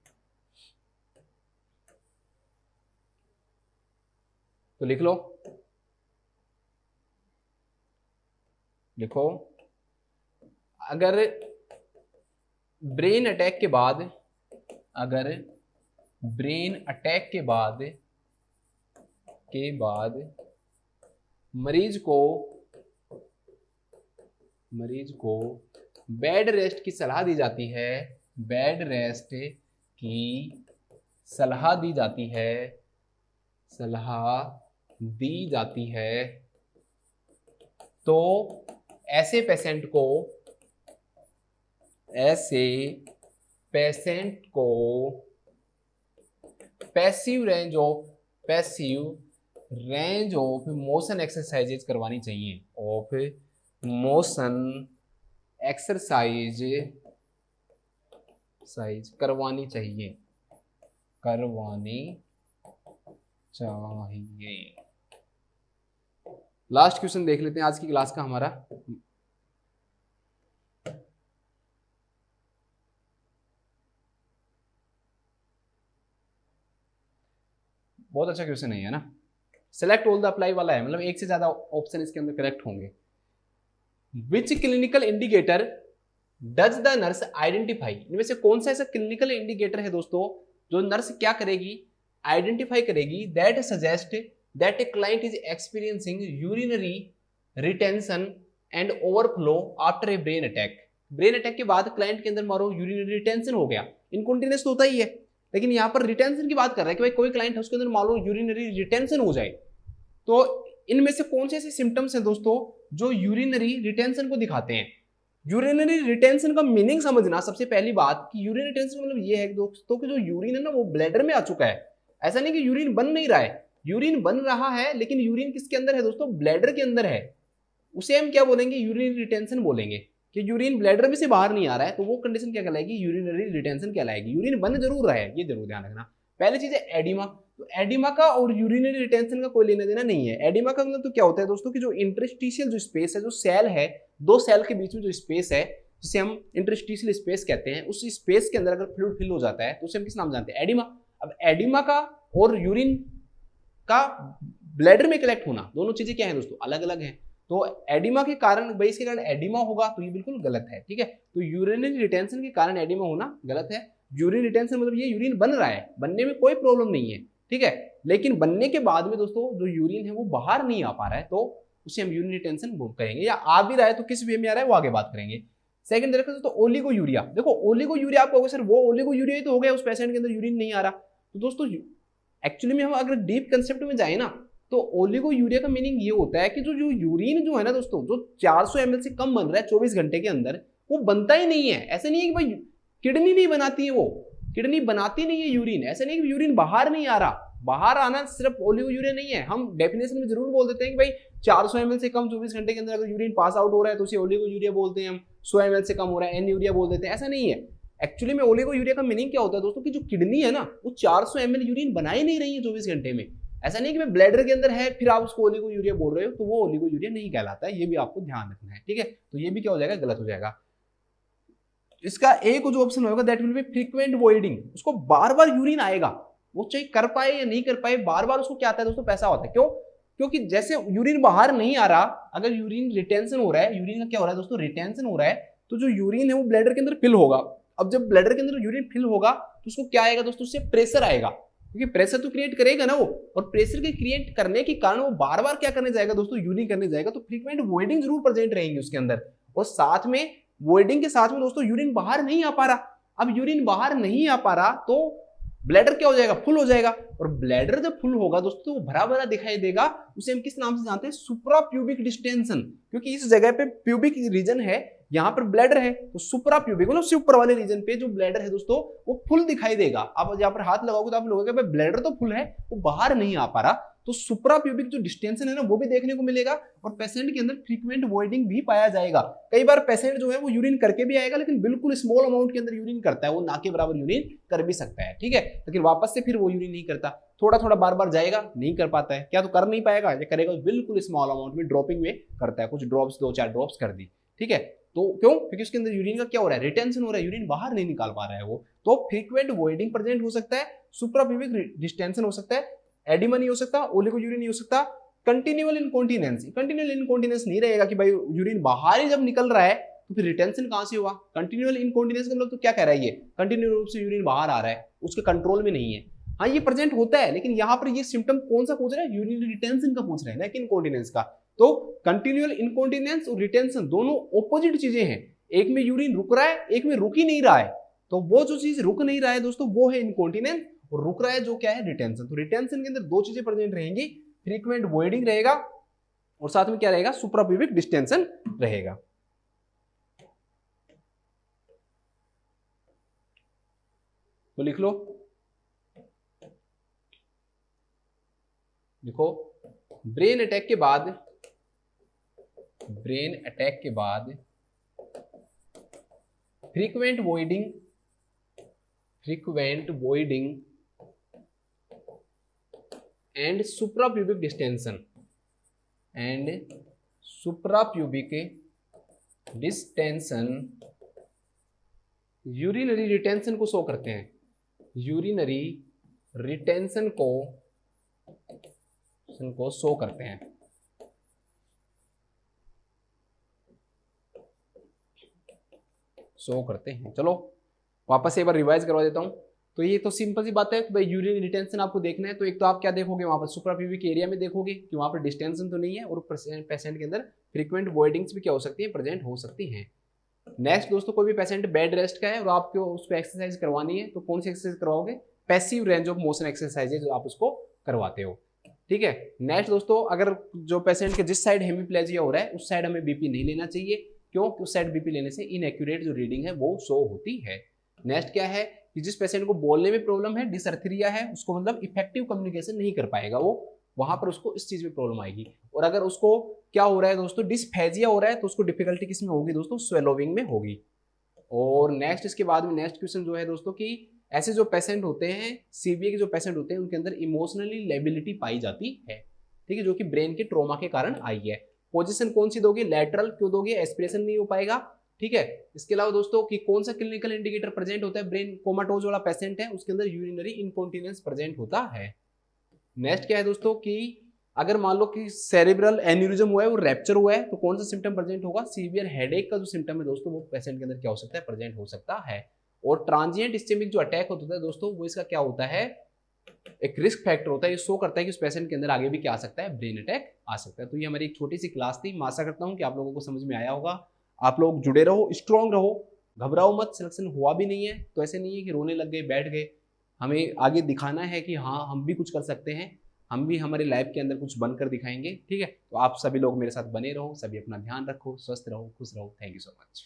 तो लिख लो, लिखो, अगर ब्रेन अटैक के बाद, अगर ब्रेन अटैक के बाद मरीज को बेड रेस्ट की सलाह दी जाती है, बेड रेस्ट की सलाह दी जाती है, सलाह दी जाती है, तो ऐसे पेशेंट को passive range of motion exercises करवानी चाहिए, ऑफ मोशन एक्सरसाइज करवानी चाहिए। लास्ट क्वेश्चन देख लेते हैं आज की क्लास का हमारा। बहुत अच्छा क्वेश्चन नहीं है ना, सेलेक्ट ऑल द अप्लाई वाला है, मतलब एक से ज्यादा ऑप्शन इसके अंदर करेक्ट होंगे। Which clinical indicator does the nurse identify, इनमें से कौन सा ऐसा क्लिनिकल इंडिकेटर है दोस्तों जो नर्स क्या करेगी, आइडेंटिफाई करेगी, that suggest that a client is experiencing urinary retention and overflow after a brain attack. Brain attack के बाद क्लाइंट के अंदर मारो यूरिनरी रिटेंशन हो गया, इनकॉन्टिनेंस तो होता ही है, लेकिन यहाँ पर रिटेंशन की बात कर रहा है कि भाई कोई क्लाइंट है उसके अंदर मान लो यूरिनरी रिटेंशन हो जाए, तो इनमें से कौन से ऐसे सिम्टम्स हैं दोस्तों जो यूरिनरी रिटेंशन को दिखाते हैं। यूरिनरी रिटेंशन का मीनिंग समझना, सबसे पहली बात कि यूरिन रिटेंशन मतलब ये है दोस्तों कि जो यूरिन है ना वो ब्लैडर में आ चुका है, ऐसा नहीं कि यूरिन बन नहीं रहा है, यूरिन बन रहा है लेकिन यूरिन किसके अंदर है दोस्तों, ब्लैडर के अंदर है, उसे हम क्या बोलेंगे, यूरिन रिटेंशन बोलेंगे, कि यूरिन ब्लैडर में से बाहर नहीं आ रहा है, तो वो कंडीशन क्या कहलाएगी, यूरिनरी रिटेंशन कहलाएगी। यूरिन बन जरूर रहा है, ये जरूर ध्यान रखना। पहली चीज है एडिमा, तो एडिमा का और यूरिनरी रिटेंशन का कोई लेना देना नहीं है। एडिमा का मतलब तो क्या होता है दोस्तों कि जो इंटरस्टिशियल जो स्पेस है, जो सेल है, दो सेल के बीच में जो स्पेस है जिसे हम इंटरस्टिशियल स्पेस कहते हैं, उस स्पेस के अंदर अगर फ्लूइड फिल हो जाता है तो उसे हम किस नाम जानते हैं, एडिमा। अब एडिमा का और यूरिन का ब्लैडर में कलेक्ट होना, दोनों चीजें क्या है दोस्तों, अलग अलग हैं। तो एडिमा के कारण, बेस के कारण एडिमा होगा तो ये बिल्कुल गलत है, ठीक है। तो यूरिनरी रिटेंशन के कारण एडिमा होना गलत है। यूरिन रिटेंशन मतलब ये यूरिन बन रहा है, बनने में कोई प्रॉब्लम नहीं है, ठीक है, लेकिन बनने के बाद में दोस्तों जो यूरिन है वो बाहर नहीं आ पा रहा है, तो उसे हम यूरिन रिटेंशन कहेंगे, या आ भी रहा है तो किस वे में आ रहा है वो आगे बात करेंगे। सेकंड देखो तो ओलिगोयूरिया, देखो ओलिगोयूरिया आपको होगा सर वो ओलिगोयूरिया ही तो हो गया, उस पेशेंट के अंदर यूरिन नहीं आ रहा। तो दोस्तों एक्चुअली में हम अगर डीप कंसेप्ट में जाए ना तो ओलिगोयूरिया का मीनिंग ये होता है कि जो यूरिन जो है ना दोस्तों, जो 400 ml से कम बन रहा है 24 घंटे के अंदर, वो बनता ही नहीं है। ऐसा नहीं है कि भाई किडनी नहीं बनाती है, वो किडनी बनाती नहीं है यूरिन, ऐसा नहीं है कि यूरिन बाहर नहीं आ रहा, बाहर आना सिर्फ ओलिगोयूरिया नहीं है। हम डेफिनेशन में जरूर बोल देते हैं कि भाई 400 ml से कम 24 घंटे के अंदर अगर यूरिन पास आउट हो रहा है तो उसे ओलिगोयूरिया बोलते हैं हम, 100 ml से कम हो रहा है एन यूरिया बोल देते हैं, ऐसा नहीं है। एक्चुअली में ओलिगोयूरिया का मीनिंग क्या होता है दोस्तों कि जो किडनी है ना वो 400 ml यूरिन बना ही नहीं रही है 24 घंटे में। ऐसा नहीं कि मैं ब्लैडर के अंदर है फिर आप उसको ओलिगोयूरिया बोल रहे हो, तो वो ओलिगोयूरिया नहीं कहलाता है, ये भी आपको ध्यान रखना है, ठीक है। तो ये भी क्या हो जाएगा, गलत हो जाएगा। इसका एक जो ऑप्शन होगा that will B frequent voiding, उसको बार बार यूरिन आएगा, वो चाहे कर पाए या नहीं कर पाए, बार बार उसको क्या आता है दोस्तों, पैसा होता है। क्यों, क्योंकि जैसे यूरिन बाहर नहीं आ रहा, अगर यूरिन रिटेंशन हो रहा है, यूरिन का क्या हो रहा है दोस्तों, रिटेंशन हो रहा है, तो जो यूरिन है वो ब्लैडर के अंदर फिल होगा। अब जब ब्लैडर के अंदर यूरिन फिल होगा तो उसको क्या आएगा दोस्तों, उससे प्रेशर आएगा, क्योंकि प्रेशर तो क्रिएट करेगा ना वो, और प्रेशर के क्रिएट करने के कारण वो बार बार क्या करने जाएगा दोस्तों, यूरिन करने जाएगा, तो फ्रीक्वेंट वॉइडिंग जरूर प्रेजेंट रहेंगी उसके अंदर। और साथ में वॉइडिंग के साथ में दोस्तों यूरिन बाहर नहीं आ पा रहा। अब यूरिन बाहर नहीं आ पा रहा तो ब्लैडर क्या हो जाएगा, फुल हो जाएगा, और ब्लैडर जब फुल होगा दोस्तों वो भरा भरा दिखाई देगा। उसे हम किस नाम से जानते हैं, सुप्रा प्यूबिक डिस्टेंशन, क्योंकि इस जगह पे प्यूबिक रीजन है, यहाँ पर ब्लैडर है, तो सुप्रा प्यूबिक मतलब उससे ऊपर वाले रीजन पे जो ब्लैडर है दोस्तों वो फुल दिखाई देगा। आप यहाँ पर हाथ लगाओगे तो आप लोगों के ब्लैडर तो फुल है, वो बाहर नहीं आ पा रहा, तो सुप्रा प्यूबिक जो डिस्टेंशन है ना वो भी देखने को मिलेगा, और पेशेंट के अंदर फ्रीक्वेंट वॉइडिंग भी पाया जाएगा। कई बार पेशेंट जो है वो यूरिन करके भी आएगा, लेकिन बिल्कुल स्मॉल अमाउंट के अंदर यूरिन करता है, वो ना के बराबर यूरिन कर भी सकता है, ठीक है, लेकिन वापस से फिर वो यूरिन नहीं करता, थोड़ा थोड़ा बार बार जाएगा, नहीं कर पाता है, क्या तो कर नहीं पाएगा, या करेगा बिल्कुल स्मॉल अमाउंट में, ड्रॉपिंग में करता है, कुछ ड्रॉप्स 2-4 ड्रॉप्स कर दी, ठीक है। तो क्यों, क्योंकि उसके अंदर यूरिन का क्या हो रहा है, रिटेंशन हो रहा है, यूरिन बाहर नहीं निकाल पा रहा है वो, तो फ्रीक्वेंट वॉइडिंग प्रेजेंट हो सकता है, सुप्राप्यूबिक डिस्टेंशन हो सकता है, एडिमा नहीं हो सकता, ओलिगोयूरिन नहीं हो सकता, कंटिन्यूअल इनकॉन्टिनेंस। कंटिन्यूअल इनकॉन्टिनेंस नहीं रहेगा कि भाई यूरिन बाहर ही जब निकल रहा है तो फिर रिटेंशन कहां से हुआ। कंटिन्यूअल इनकॉन्टिनेंस का मतलब तो क्या कह रहा है, ये कंटिन्यू रूप से यूरिन बाहर आ रहा है, उसके कंट्रोल में नहीं है। हाँ ये प्रेजेंट होता है, लेकिन यहाँ पर ये सिम्टम कौन सा पूछ रहा है, यूरिन रिटेंशन का पूछ रहा है ना कि इनकॉन्टिनेंस का। तो कंटिन्यूअल इनकॉन्टिनेंस और रिटेंशन दोनों ऑपोजिट चीजें हैं, एक में यूरिन रुक रहा है, एक में रुक ही नहीं रहा है। तो वो जो चीज रुक नहीं रहा है दोस्तों वो है इनकॉन्टिनेंस, और रुक रहा है जो क्या है, रिटेंशन। तो रिटेंशन के अंदर दो चीजें प्रेजेंट रहेंगी, फ्रीक्वेंट वॉइडिंग रहेगा और साथ में क्या रहेगा, सुप्राप्यूबिक डिस्टेंशन रहेगा। तो लिख लो, देखो ब्रेन अटैक के बाद, ब्रेन अटैक के बाद frequent voiding, frequent voiding and suprapubic distension, and suprapubic distension urinary retention को शो करते हैं, यूरिनरी रिटेंशन को शो करते हैं। शो करते हैं, चलो वापस एक बार रिवाइज करवा देता हूं। तो ये तो सिंपल सी बात है कि भाई यूरिन रिटेंशन आपको देखना है, तो एक तो आप क्या देखोगे, वहां पर सुप्राप्यूबिक एरिया में देखोगे कि वहां पर डिस्टेंशन तो नहीं है, और पेशेंट के अंदर फ्रीक्वेंट वॉइडिंग्स भी क्या हो सकती है, प्रेजेंट हो सकती हैं। नेक्स्ट दोस्तों, कोई भी पेशेंट बेड रेस्ट का है और आपको उसको एक्सरसाइज करवानी है, तो कौन सी एक्सरसाइज करवाओगे, passive range of motion exercises आप उसको करवाते हो, ठीक है। नेक्स्ट दोस्तों, अगर जो पेशेंट के जिस साइड हेमीप्लेजिया हो रहा है उस साइड हमें बीपी नहीं लेना चाहिए, क्यों, उस साइड बीपी लेने से इनएक्यूरेट जो रीडिंग है वो शो होती है। नेक्स्ट क्या है कि जिस पेशेंट को बोलने में प्रॉब्लम है, डिसअर्थरिया है, उसको मतलब इफेक्टिव कम्युनिकेशन नहीं कर पाएगा वो, वहां पर उसको इस चीज में प्रॉब्लम आएगी। और अगर उसको क्या हो रहा है दोस्तों, डिस्फेजिया हो रहा है, तो उसको डिफिकल्टी किस में होगी दोस्तों, स्वेलोविंग में होगी। और नेक्स्ट इसके बाद में नेक्स्ट क्वेश्चन जो है दोस्तों कि ऐसे जो पेशेंट होते हैं, सीबीए के जो पेशेंट होते हैं, उनके अंदर इमोशनली लेबिलिटी पाई जाती है, ठीक है, जो कि ब्रेन के ट्रॉमा के कारण आई है। पोजीशन कौन सी दोगे, लैटरल क्यों दोगे, एस्पिरेशन नहीं हो पाएगा, ठीक है। इसके अलावा दोस्तों कि कौन सा क्लिनिकल इंडिकेटर प्रेजेंट होता है, ब्रेन कोमाटोज वाला पेशेंट है उसके अंदर यूरिनरी इनकॉन्टिनेंस प्रेजेंट होता है। नेक्स्ट क्या है दोस्तों कि अगर मान लो कि सेरेब्रल एन्यूरिज्म हुआ है, वो रैप्चर हुआ है, तो कौन सा सिम्टम प्रेजेंट होगा, सीवियर हेडेक का जो सिम्टम है दोस्तों वो पेशेंट के अंदर क्या हो सकता है, प्रेजेंट हो सकता है। और ट्रांजिएंट इस्केमिक जो अटैक होता है दोस्तों, वो इसका क्या होता है, एक रिस्क फैक्टर होता है, ये शो करता है कि उस पेशेंट के अंदर आगे भी क्या आ सकता है, ब्रेन अटैक आ सकता है। तो ये हमारी एक छोटी सी क्लास थी, मैं आशा करता हूँ कि आप लोगों को समझ में आया होगा। आप लोग जुड़े रहो, स्ट्रॉन्ग रहो, घबराओ मत, सिलेक्शन हुआ भी नहीं है तो ऐसे नहीं है कि रोने लग गए, बैठ गए, हमें आगे दिखाना है कि हाँ हम भी कुछ कर सकते हैं, हम भी हमारे लाइफ के अंदर कुछ बनकर दिखाएंगे, ठीक है। तो आप सभी लोग मेरे साथ बने रहो, सभी अपना ध्यान रखो, स्वस्थ रहो, खुश रहो। Thank you so much.